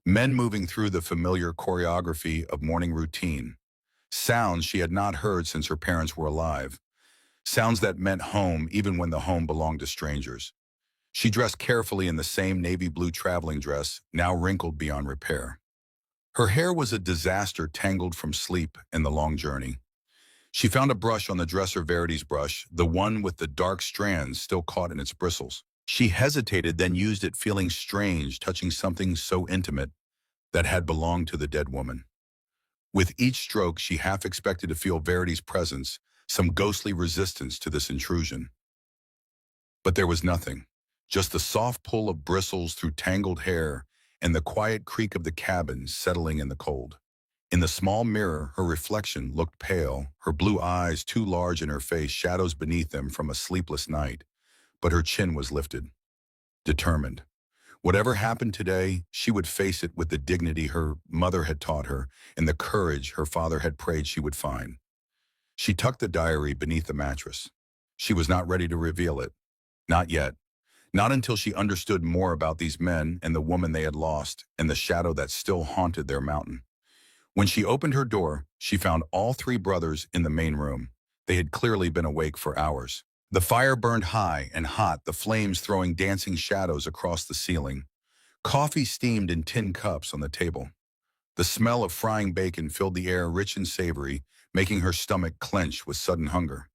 men moving through the familiar choreography of morning routine. Sounds she had not heard since her parents were alive. Sounds that meant home even when the home belonged to strangers. She dressed carefully in the same navy blue traveling dress, now wrinkled beyond repair. Her hair was a disaster, tangled from sleep and the long journey. She found a brush on the dresser, Verity's brush, the one with the dark strands still caught in its bristles. She hesitated, then used it, feeling strange, touching something so intimate that had belonged to the dead woman. With each stroke, she half expected to feel Verity's presence, some ghostly resistance to this intrusion. But there was nothing, just the soft pull of bristles through tangled hair and the quiet creak of the cabin settling in the cold. In the small mirror, her reflection looked pale, her blue eyes too large in her face, shadows beneath them from a sleepless night. But her chin was lifted, determined. Whatever happened today, she would face it with the dignity her mother had taught her and the courage her father had prayed she would find. She tucked the diary beneath the mattress. She was not ready to reveal it. Not yet. Not until she understood more about these men and the woman they had lost and the shadow that still haunted their mountain. When she opened her door, she found all three brothers in the main room. They had clearly been awake for hours. The fire burned high and hot, the flames throwing dancing shadows across the ceiling. Coffee steamed in tin cups on the table. The smell of frying bacon filled the air, rich and savory, making her stomach clench with sudden hunger.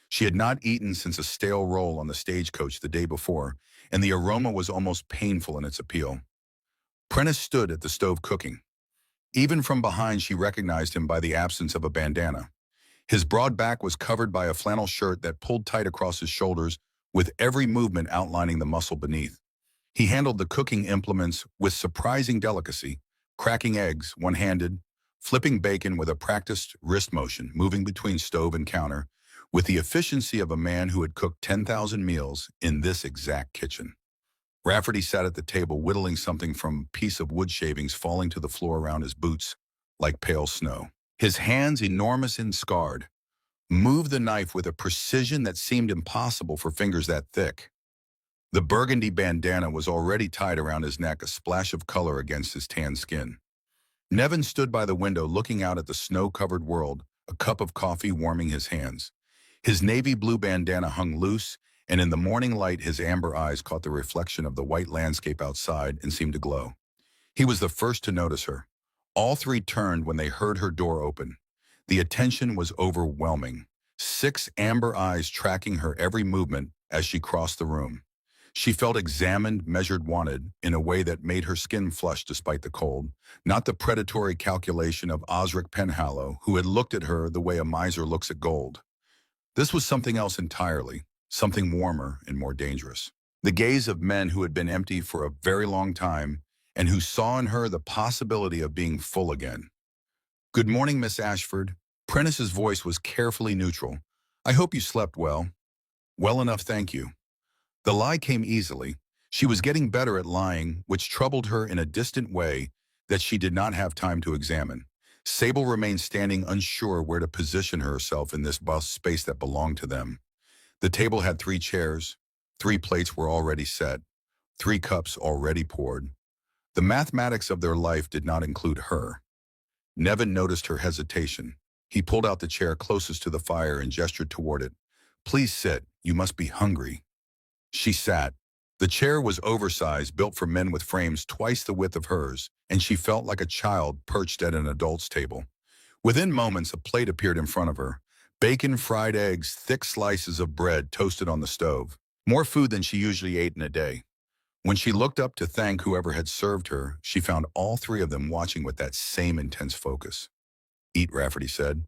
She had not eaten since a stale roll on the stagecoach the day before, and the aroma was almost painful in its appeal. Prentice stood at the stove cooking. Even from behind, she recognized him by the absence of a bandana. His broad back was covered by a flannel shirt that pulled tight across his shoulders, with every movement outlining the muscle beneath. He handled the cooking implements with surprising delicacy, cracking eggs one-handed, flipping bacon with a practiced wrist motion, moving between stove and counter, with the efficiency of a man who had cooked 10,000 meals in this exact kitchen. Rafferty sat at the table, whittling something from a piece of wood shavings falling to the floor around his boots like pale snow. His hands, enormous and scarred, moved the knife with a precision that seemed impossible for fingers that thick. The burgundy bandana was already tied around his neck, a splash of color against his tan skin. Nevin stood by the window looking out at the snow-covered world, a cup of coffee warming his hands. His navy blue bandana hung loose, and in the morning light his amber eyes caught the reflection of the white landscape outside and seemed to glow. He was the first to notice her. All three turned when they heard her door open. The attention was overwhelming. 6 amber eyes tracking her every movement as she crossed the room. She felt examined, measured, wanted, in a way that made her skin flush despite the cold, not the predatory calculation of Osric Penhallow, who had looked at her the way a miser looks at gold. This was something else entirely, something warmer and more dangerous. The gaze of men who had been empty for a very long time and who saw in her the possibility of being full again. "Good morning, Miss Ashford." Prentice's voice was carefully neutral. "I hope you slept well." "Well enough, thank you." The lie came easily. She was getting better at lying, which troubled her in a distant way that she did not have time to examine. Sable remained standing, unsure where to position herself in this vast space that belonged to them. The table had 3 chairs. 3 plates were already set. 3 cups already poured. The mathematics of their life did not include her. Nevin noticed her hesitation. He pulled out the chair closest to the fire and gestured toward it. "Please sit. You must be hungry." She sat. The chair was oversized, built for men with frames twice the width of hers, and she felt like a child perched at an adult's table. Within moments, a plate appeared in front of her. Bacon, fried eggs, thick slices of bread toasted on the stove. More food than she usually ate in a day. When she looked up to thank whoever had served her, she found all 3 of them watching with that same intense focus. "Eat," Rafferty said.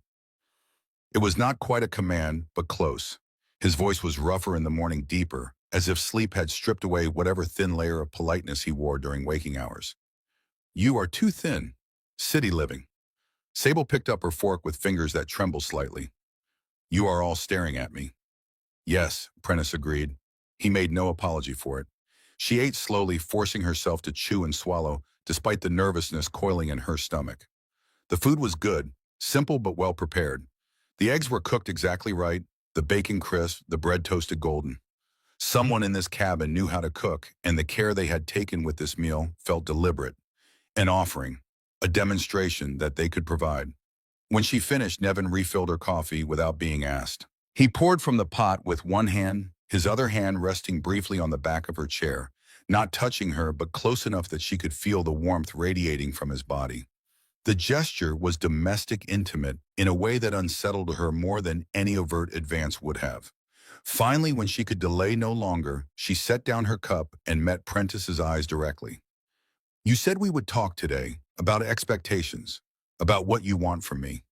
It was not quite a command, but close. His voice was rougher in the morning, deeper, as if sleep had stripped away whatever thin layer of politeness he wore during waking hours. "You are too thin. City living." Sable picked up her fork with fingers that trembled slightly. "You are all staring at me." "Yes," Prentice agreed. He made no apology for it. She ate slowly, forcing herself to chew and swallow, despite the nervousness coiling in her stomach. The food was good, simple but well prepared. The eggs were cooked exactly right, the bacon crisp, the bread toasted golden. Someone in this cabin knew how to cook, and the care they had taken with this meal felt deliberate, an offering, a demonstration that they could provide. When she finished, Nevin refilled her coffee without being asked. He poured from the pot with one hand, his other hand resting briefly on the back of her chair, not touching her but close enough that she could feel the warmth radiating from his body. The gesture was domestic, intimate, in a way that unsettled her more than any overt advance would have. Finally, when she could delay no longer, she set down her cup and met Prentice's eyes directly. "You said we would talk today, about expectations, about what you want from me."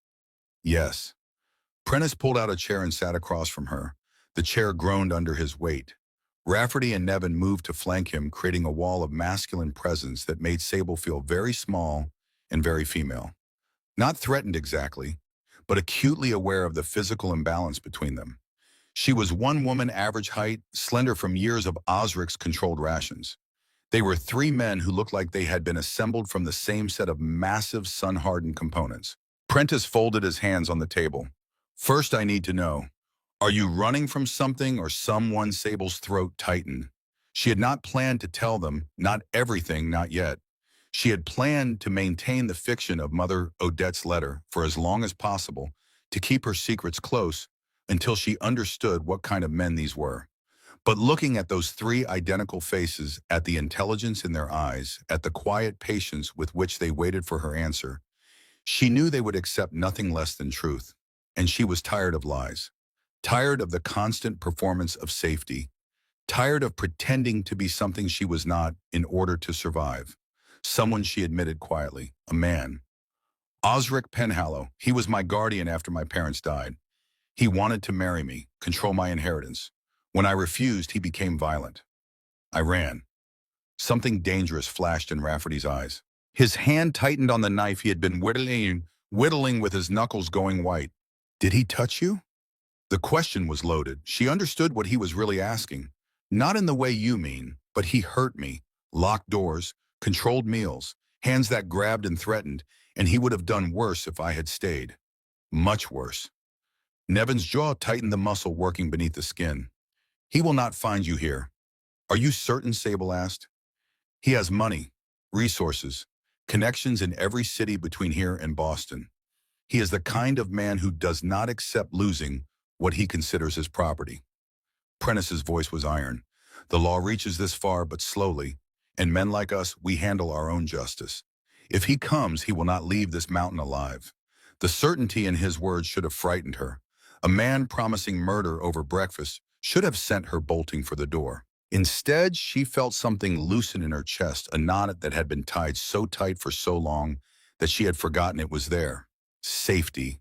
"Yes." Prentice pulled out a chair and sat across from her. The chair groaned under his weight. Rafferty and Nevin moved to flank him, creating a wall of masculine presence that made Sable feel very small and very female. Not threatened exactly, but acutely aware of the physical imbalance between them. She was one woman average height, slender from years of Osric's controlled rations. They were 3 men who looked like they had been assembled from the same set of massive sun-hardened components. Prentice folded his hands on the table. "First, I need to know, are you running from something or someone?" Sable's throat tightened. She had not planned to tell them, not everything, not yet. She had planned to maintain the fiction of Mother Odette's letter for as long as possible, to keep her secrets close until she understood what kind of men these were. But looking at those 3 identical faces, at the intelligence in their eyes, at the quiet patience with which they waited for her answer, she knew they would accept nothing less than truth. And she was tired of lies, tired of the constant performance of safety, tired of pretending to be something she was not in order to survive. Someone, she admitted quietly, a man. "Osric Penhallow, he was my guardian after my parents died. He wanted to marry me, control my inheritance. When I refused, he became violent. I ran." Something dangerous flashed in Rafferty's eyes. His hand tightened on the knife he had been whittling with his knuckles going white. "Did he touch you?" The question was loaded. She understood what he was really asking. "Not in the way you mean, but he hurt me. Locked doors, controlled meals, hands that grabbed and threatened, and he would have done worse if I had stayed. Much worse." Nevin's jaw tightened the muscle working beneath the skin. He will not find you here. Are you certain? Sable asked. He has money, resources, connections in every city between here and Boston. He is the kind of man who does not accept losing what he considers his property. Prentice's voice was iron. The law reaches this far, but slowly, and men like us, we handle our own justice. If he comes, he will not leave this mountain alive. The certainty in his words should have frightened her. A man promising murder over breakfast should have sent her bolting for the door. Instead, she felt something loosen in her chest, a knot that had been tied so tight for so long that she had forgotten it was there. Safety.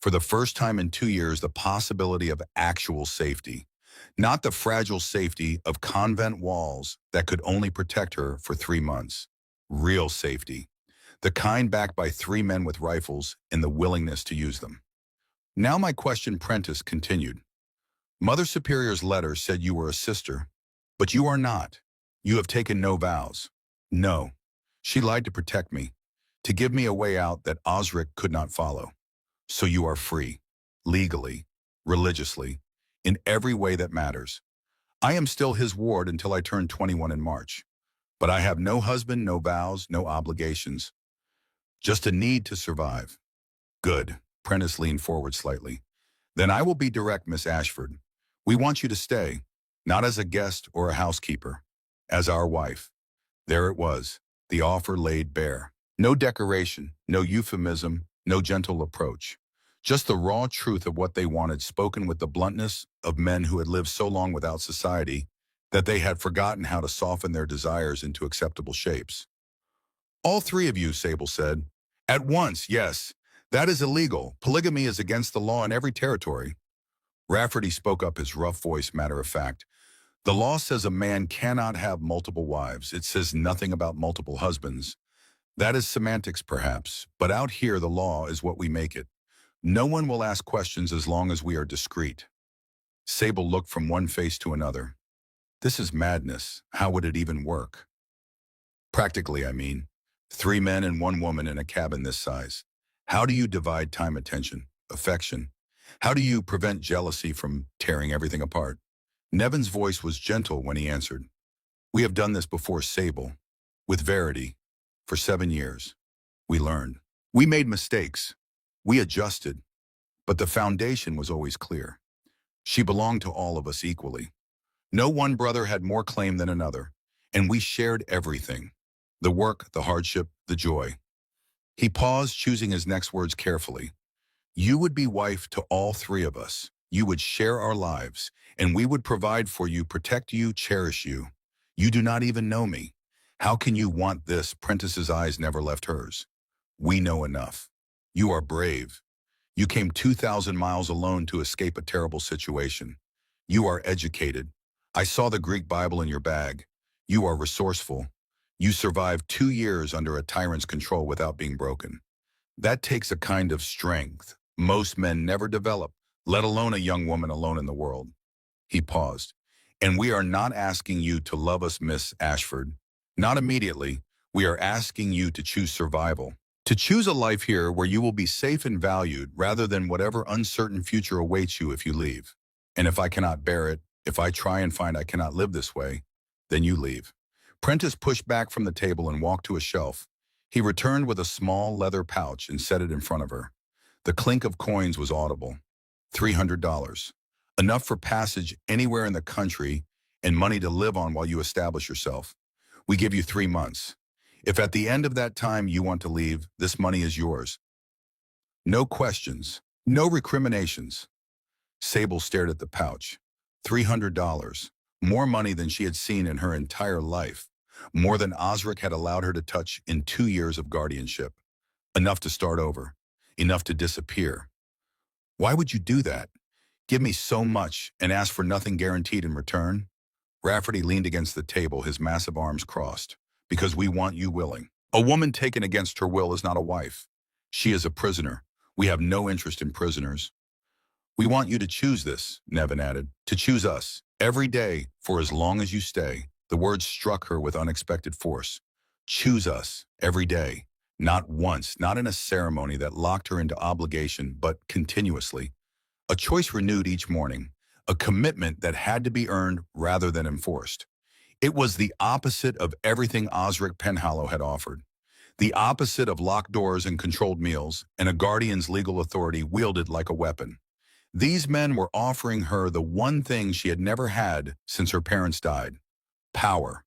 For the first time in 2 years, the possibility of actual safety. Not the fragile safety of convent walls that could only protect her for 3 months. Real safety. The kind backed by 3 men with rifles and the willingness to use them. Now my question, Prentice continued. Mother Superior's letter said you were a sister, but you are not. You have taken no vows. No. She lied to protect me, to give me a way out that Osric could not follow. So you are free, legally, religiously, in every way that matters. I am still his ward until I turn 21 in March. But I have no husband, no vows, no obligations. Just a need to survive. Good. Prentice leaned forward slightly. Then I will be direct, Miss Ashford. We want you to stay, not as a guest or a housekeeper, as our wife. There it was, the offer laid bare. No decoration, no euphemism, no gentle approach. Just the raw truth of what they wanted, spoken with the bluntness of men who had lived so long without society that they had forgotten how to soften their desires into acceptable shapes. All 3 of you, Sable said. At once, yes. That is illegal. Polygamy is against the law in every territory. Rafferty spoke up, his rough voice matter of fact. The law says a man cannot have multiple wives. It says nothing about multiple husbands. That is semantics, perhaps, but out here the law is what we make it. No one will ask questions as long as we are discreet. Sable looked from one face to another. This is madness. How would it even work? Practically, I mean. 3 men and 1 woman in a cabin this size. How do you divide time, attention, affection? How do you prevent jealousy from tearing everything apart? Nevin's voice was gentle when he answered. We have done this before, Sable, with Verity, for 7 years. We learned. We made mistakes. We adjusted. But the foundation was always clear. She belonged to all of us equally. No one brother had more claim than another, and we shared everything. The work, the hardship, the joy. He paused, choosing his next words carefully. You would be wife to all 3 of us. You would share our lives, and we would provide for you, protect you, cherish you. You do not even know me. How can you want this? Prentice's eyes never left hers. We know enough. You are brave. You came 2,000 miles alone to escape a terrible situation. You are educated. I saw the Greek Bible in your bag. You are resourceful. You survived 2 years under a tyrant's control without being broken. That takes a kind of strength most men never develop, let alone a young woman alone in the world. He paused. And we are not asking you to love us, Miss Ashford. Not immediately. We are asking you to choose survival. To choose a life here where you will be safe and valued rather than whatever uncertain future awaits you if you leave. And if I cannot bear it, if I try and find I cannot live this way, then you leave. Prentice pushed back from the table and walked to a shelf. He returned with a small leather pouch and set it in front of her. The clink of coins was audible. $300. Enough for passage anywhere in the country and money to live on while you establish yourself. We give you 3 months. If at the end of that time you want to leave, this money is yours. No questions, no recriminations. Sable stared at the pouch. $300. More money than she had seen in her entire life. More than Osric had allowed her to touch in 2 years of guardianship. Enough to start over. Enough to disappear. Why would you do that? Give me so much and ask for nothing guaranteed in return? Rafferty leaned against the table, his massive arms crossed. Because we want you willing. A woman taken against her will is not a wife. She is a prisoner. We have no interest in prisoners. We want you to choose this, Nevin added, to choose us, every day, for as long as you stay. The words struck her with unexpected force. Choose us, every day. Not once, not in a ceremony that locked her into obligation, but continuously. a choice renewed each morning, a commitment that had to be earned rather than enforced. It was the opposite of everything Osric Penhallow had offered. The opposite of locked doors and controlled meals, and a guardian's legal authority wielded like a weapon. These men were offering her the one thing she had never had since her parents died: power.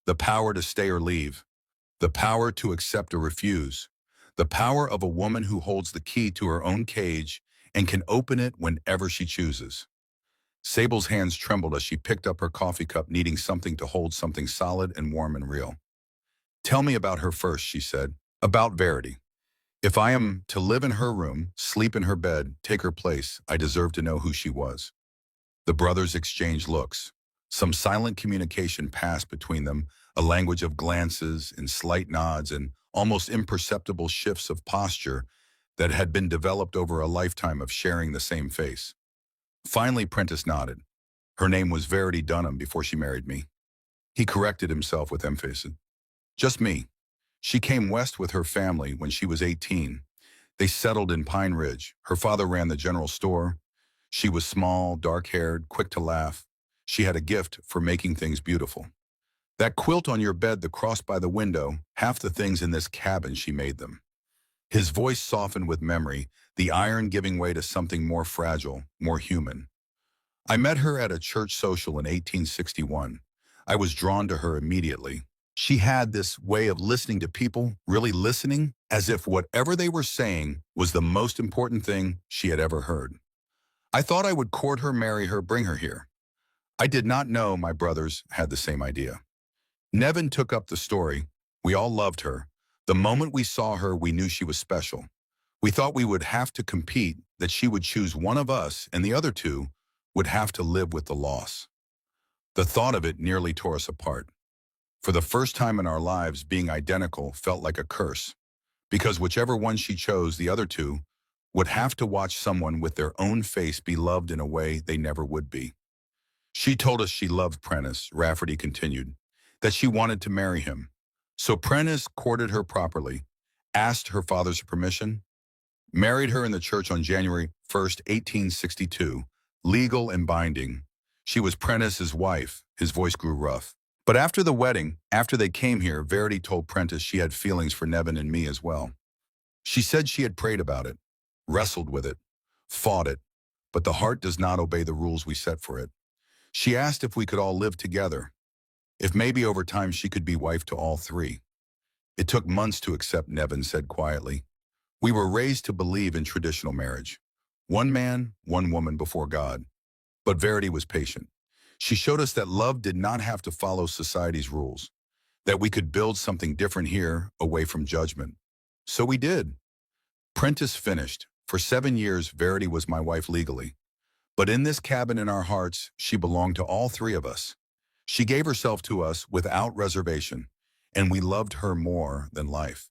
The power to stay or leave. The power to accept or refuse. The power of a woman who holds the key to her own cage and can open it whenever she chooses. Sable's hands trembled as she picked up her coffee cup, needing something to hold something solid and warm and real. "Tell me about her first," she said. "About Verity. If I am to live in her room, sleep in her bed, take her place, I deserve to know who she was." The brothers exchanged looks. Some silent communication passed between them, a language of glances and slight nods and almost imperceptible shifts of posture that had been developed over a lifetime of sharing the same face. Finally, Prentice nodded. "Her name was Verity Dunham before she married me." He corrected himself with emphasis. "Just me. She came west with her family when she was 18. They settled in Pine Ridge. Her father ran the general store. She was small, dark-haired, quick to laugh. She had a gift for making things beautiful. That quilt on your bed, the cross by the window, half the things in this cabin, she made them." His voice softened with memory, the iron giving way to something more fragile, more human. "I met her at a church social in 1861. I was drawn to her immediately. She had this way of listening to people, really listening, as if whatever they were saying was the most important thing she had ever heard. I thought I would court her, marry her, bring her here. I did not know my brothers had the same idea." Nevin took up the story. "We all loved her. The moment we saw her, we knew she was special. We thought we would have to compete, that she would choose one of us and the other two would have to live with the loss. The thought of it nearly tore us apart. For the first time in our lives, being identical felt like a curse, because whichever one she chose, the other two would have to watch someone with their own face be loved in a way they never would be. She told us she loved Prentice," Rafferty continued, "that she wanted to marry him. So Prentice courted her properly, asked her father's permission, married her in the church on January 1st, 1862, legal and binding. She was Prentice's wife." His voice grew rough. "But after the wedding, after they came here, Verity told Prentice she had feelings for Nevin and me as well. She said she had prayed about it, wrestled with it, fought it, but the heart does not obey the rules we set for it. She asked if we could all live together, if maybe over time she could be wife to all three. It took months to accept," Nevin said quietly. "We were raised to believe in traditional marriage. One man, one woman before God. But Verity was patient. She showed us that love did not have to follow society's rules, that we could build something different here, away from judgment. So we did." Prentice finished. "For 7 years, Verity was my wife legally. But in this cabin in our hearts, she belonged to all three of us. She gave herself to us without reservation, and we loved her more than life."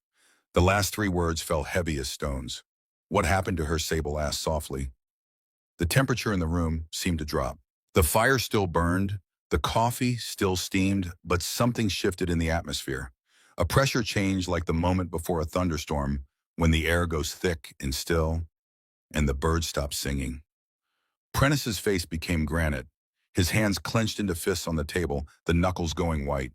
The last 3 words fell heavy as stones. "What happened to her?" Sable asked softly. The temperature in the room seemed to drop. The fire still burned, the coffee still steamed, but something shifted in the atmosphere. A pressure change, like the moment before a thunderstorm, when the air goes thick and still, and the birds stop singing. Prentice's face became granite, his hands clenched into fists on the table, the knuckles going white.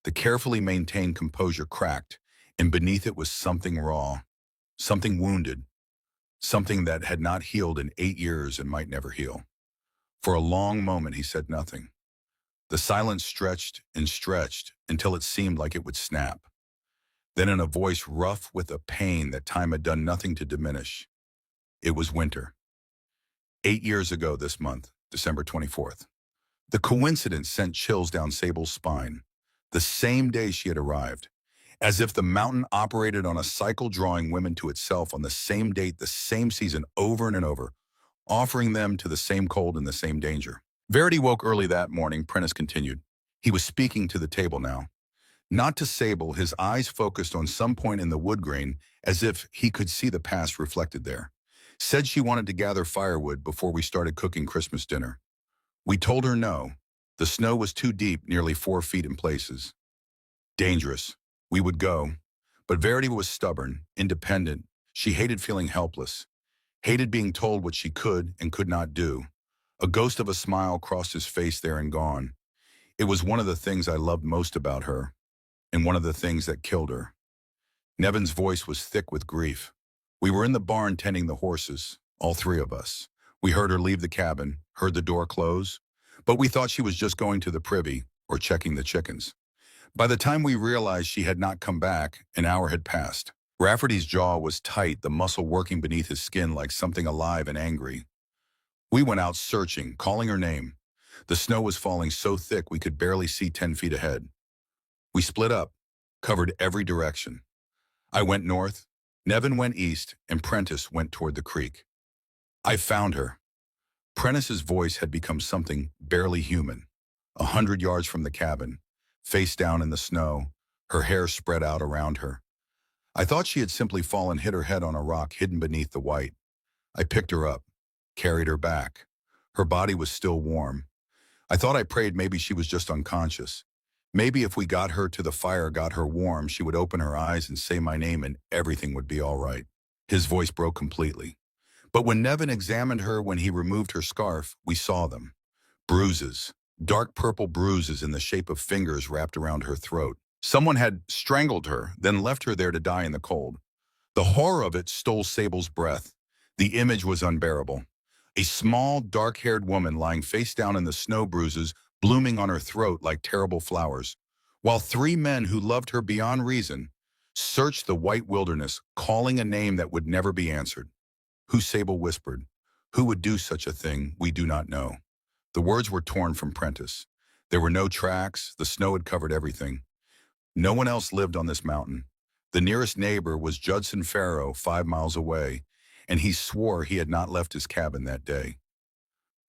The carefully maintained composure cracked, and beneath it was something raw, something wounded, something that had not healed in 8 years and might never heal. For a long moment he said nothing. The silence stretched and stretched until it seemed like it would snap. Then, in a voice rough with a pain that time had done nothing to diminish, "It was winter. 8 years ago this month, December 24th. The coincidence sent chills down Sable's spine. The same day she had arrived, as if the mountain operated on a cycle, drawing women to itself on the same date, the same season, over and over, offering them to the same cold and the same danger. Verity woke early that morning," Prentice continued. He was speaking to the table now. Not to Sable, his eyes focused on some point in the wood grain, as if he could see the past reflected there. "Said she wanted to gather firewood before we started cooking Christmas dinner. We told her no. The snow was too deep, nearly 4 feet in places. Dangerous. We would go. But Verity was stubborn, independent. She hated feeling helpless. hated being told what she could and could not do. A ghost of a smile crossed his face there and gone. It was one of the things I loved most about her, and one of the things that killed her. Nevin's voice was thick with grief. We were in the barn tending the horses, all three of us. We heard her leave the cabin, heard the door close, but we thought she was just going to the privy or checking the chickens. By the time we realized she had not come back, an hour had passed. Rafferty's jaw was tight, the muscle working beneath his skin like something alive and angry. We went out searching, calling her name. The snow was falling so thick we could barely see 10 feet ahead. We split up, covered every direction. I went north, Nevin went east, and Prentice went toward the creek. I found her. Prentice's voice had become something barely human. 100 yards from the cabin, face down in the snow, her hair spread out around her. I thought she had simply fallen, hit her head on a rock hidden beneath the white. I picked her up, carried her back. Her body was still warm. I thought I prayed maybe she was just unconscious. Maybe if we got her to the fire, got her warm, she would open her eyes and say my name and everything would be all right. His voice broke completely. But when Nevin examined her, when he removed her scarf, we saw them. Bruises, dark purple bruises in the shape of fingers wrapped around her throat. Someone had strangled her, then left her there to die in the cold. The horror of it stole Sable's breath. The image was unbearable. A small, dark-haired woman lying face down in the snow, bruises blooming on her throat like terrible flowers, while three men who loved her beyond reason searched the white wilderness, calling a name that would never be answered. Who, Sable whispered. Who would do such a thing, we do not know. The words were torn from Prentice. There were no tracks, the snow had covered everything. No one else lived on this mountain. The nearest neighbor was Judson Farrow, 5 miles away, and he swore he had not left his cabin that day.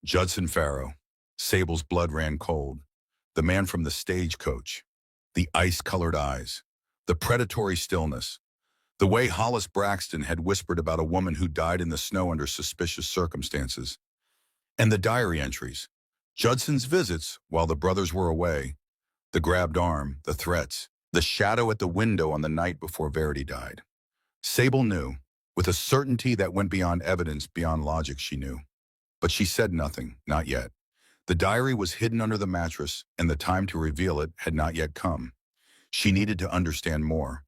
Judson Farrow. Sable's blood ran cold. The man from the stagecoach. The ice-colored eyes. The predatory stillness. The way Hollis Braxton had whispered about a woman who died in the snow under suspicious circumstances. And the diary entries. Judson's visits while the brothers were away. The grabbed arm, the threats, the shadow at the window on the night before Verity died. Sable knew, with a certainty that went beyond evidence, beyond logic. She knew. But she said nothing, not yet. The diary was hidden under the mattress, and the time to reveal it had not yet come. She needed to understand more,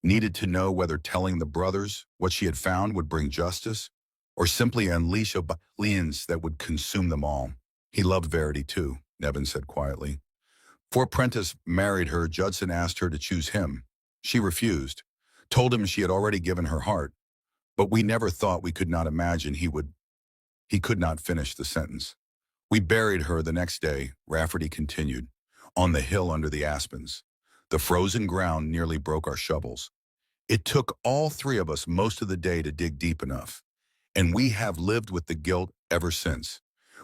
needed to know whether telling the brothers what she had found would bring justice, or simply unleash a violence that would consume them all. He loved Verity too, Nevin said quietly. Before Prentice married her, Judson asked her to choose him. She refused, told him she had already given her heart. But we never thought, we could not imagine he would. He could not finish the sentence. We buried her the next day, Rafferty continued, on the hill under the aspens. The frozen ground nearly broke our shovels. It took all three of us most of the day to dig deep enough. And we have lived with the guilt ever since.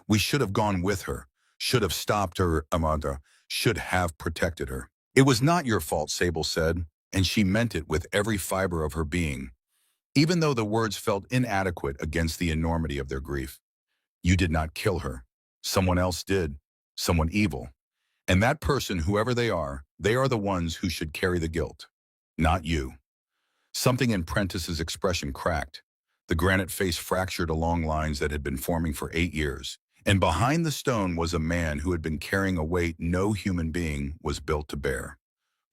We should have gone with her, should have stopped her, Amanda, should have protected her. It was not your fault, Sable said, and she meant it with every fiber of her being, even though the words felt inadequate against the enormity of their grief. You did not kill her. Someone else did, someone evil. And that person, whoever they are the ones who should carry the guilt, not you. Something in Prentice's expression cracked. The granite face fractured along lines that had been forming for 8 years. And behind the stone was a man who had been carrying a weight no human being was built to bear.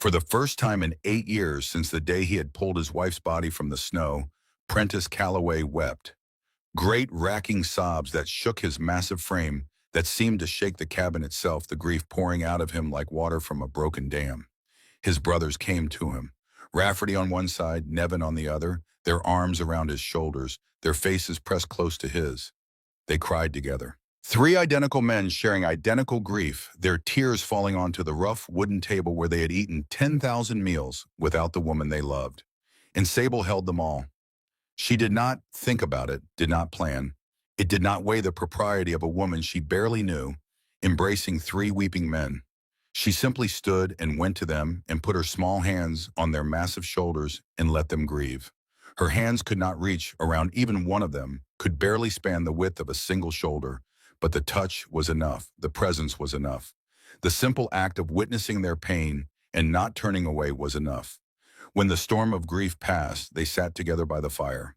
For the first time in 8 years since the day he had pulled his wife's body from the snow, Prentice Calloway wept. Great racking sobs that shook his massive frame, that seemed to shake the cabin itself, the grief pouring out of him like water from a broken dam. His brothers came to him, Rafferty on one side, Nevin on the other, their arms around his shoulders, their faces pressed close to his. They cried together. 3 identical men sharing identical grief, their tears falling onto the rough wooden table where they had eaten 10,000 meals without the woman they loved. And Sable held them all. She did not think about it, did not plan. It did not weigh the propriety of a woman she barely knew, embracing 3 weeping men. She simply stood and went to them and put her small hands on their massive shoulders and let them grieve. Her hands could not reach around even one of them, could barely span the width of a single shoulder, but the touch was enough, the presence was enough. The simple act of witnessing their pain and not turning away was enough. When the storm of grief passed, they sat together by the fire.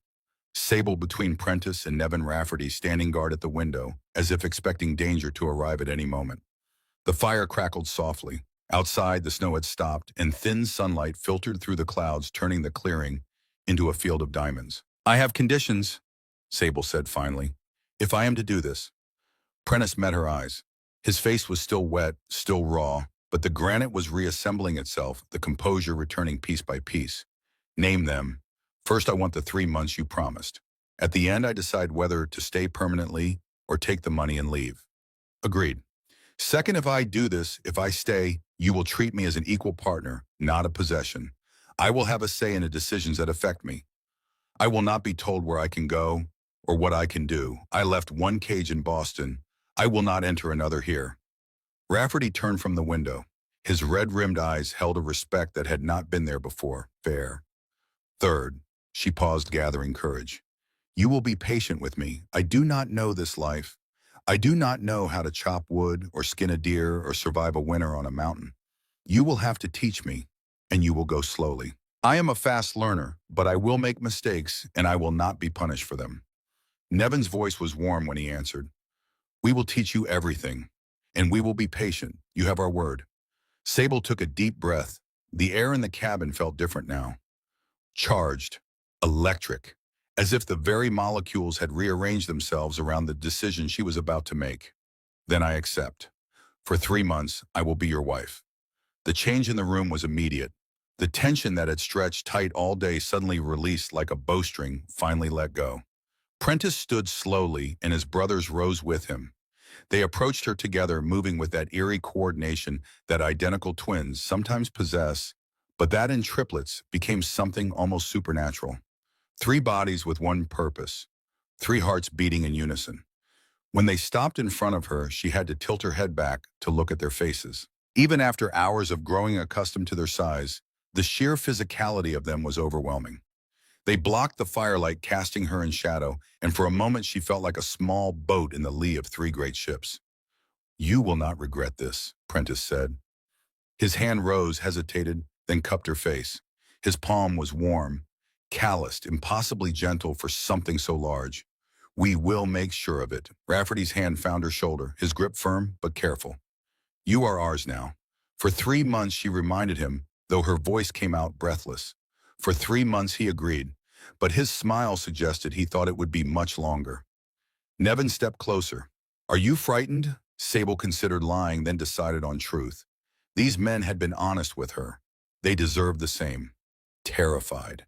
Sable between Prentice and Nevin Rafferty standing guard at the window, as if expecting danger to arrive at any moment. The fire crackled softly. Outside, the snow had stopped, and thin sunlight filtered through the clouds, turning the clearing into a field of diamonds. "I have conditions," Sable said finally. "If I am to do this." Prentice met her eyes. His face was still wet, still raw, but the granite was reassembling itself, the composure returning piece by piece. "Name them. First, I want the 3 months you promised. At the end, I decide whether to stay permanently or take the money and leave." "Agreed." "Second, if I stay, you will treat me as an equal partner, not a possession. I will have a say in the decisions that affect me. I will not be told where I can go or what I can do. I left one cage in Boston. I will not enter another here." Rafferty turned from the window. His red-rimmed eyes held a respect that had not been there before. "Fair." "Third," she paused, gathering courage. "You will be patient with me. I do not know this life. I do not know how to chop wood or skin a deer or survive a winter on a mountain. You will have to teach me, and you will go slowly. I am a fast learner, but I will make mistakes, and I will not be punished for them." Nevin's voice was warm when he answered. "We will teach you everything, and we will be patient. You have our word." Sable took a deep breath. The air in the cabin felt different now. Charged, electric, as if the very molecules had rearranged themselves around the decision she was about to make. "Then I accept. For 3 months, I will be your wife." The change in the room was immediate. The tension that had stretched tight all day suddenly released like a bowstring, finally let go. Prentice stood slowly, and his brothers rose with him. They approached her together, moving with that eerie coordination that identical twins sometimes possess, but that in triplets became something almost supernatural. 3 bodies with one purpose, 3 hearts beating in unison. When they stopped in front of her, she had to tilt her head back to look at their faces. Even after hours of growing accustomed to their size, the sheer physicality of them was overwhelming. They blocked the firelight, casting her in shadow, and for a moment she felt like a small boat in the lee of 3 great ships. "You will not regret this," Prentice said. His hand rose, hesitated, then cupped her face. His palm was warm, calloused, impossibly gentle for something so large. "We will make sure of it." Rafferty's hand found her shoulder, his grip firm but careful. "You are ours now." For 3 months, she reminded him, though her voice came out breathless. For 3 months, he agreed, but his smile suggested he thought it would be much longer. Nevin stepped closer. "Are you frightened?" Sable considered lying, then decided on truth. These men had been honest with her. They deserved the same. Terrified.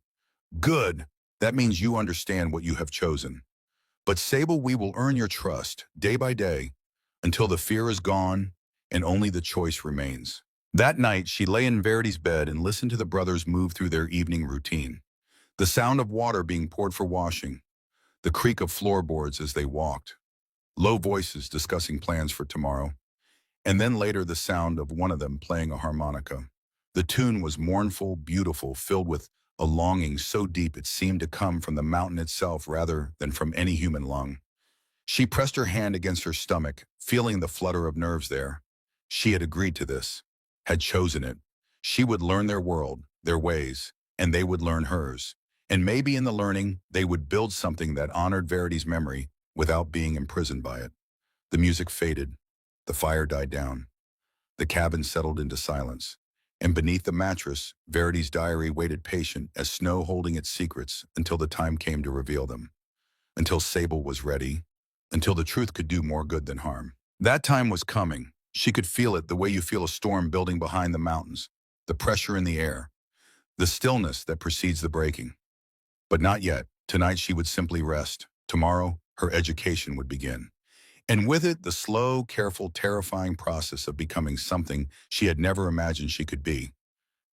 "Good. That means you understand what you have chosen. But Sable, we will earn your trust, day by day, until the fear is gone and only the choice remains." That night, she lay in Verity's bed and listened to the brothers move through their evening routine. The sound of water being poured for washing, the creak of floorboards as they walked, low voices discussing plans for tomorrow, and then later the sound of one of them playing a harmonica. The tune was mournful, beautiful, filled with a longing so deep it seemed to come from the mountain itself rather than from any human lung. She pressed her hand against her stomach, feeling the flutter of nerves there. She had agreed to this, had chosen it. She would learn their world, their ways, and they would learn hers. And maybe in the learning, they would build something that honored Verity's memory without being imprisoned by it. The music faded. The fire died down. The cabin settled into silence. And beneath the mattress, Verity's diary waited patient as snow holding its secrets until the time came to reveal them. Until Sable was ready. Until the truth could do more good than harm. That time was coming. She could feel it the way you feel a storm building behind the mountains. The pressure in the air. The stillness that precedes the breaking. But not yet. Tonight she would simply rest. Tomorrow, her education would begin. And with it, the slow, careful, terrifying process of becoming something she had never imagined she could be.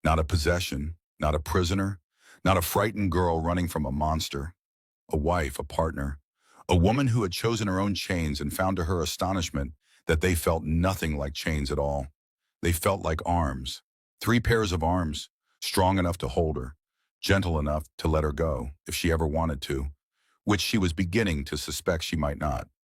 Not a possession, not a prisoner, not a frightened girl running from a monster. A wife, a partner, a woman who had chosen her own chains and found to her astonishment that they felt nothing like chains at all. They felt like arms. 3 pairs of arms, strong enough to hold her, gentle enough to let her go if she ever wanted to, which she was beginning to suspect she might not.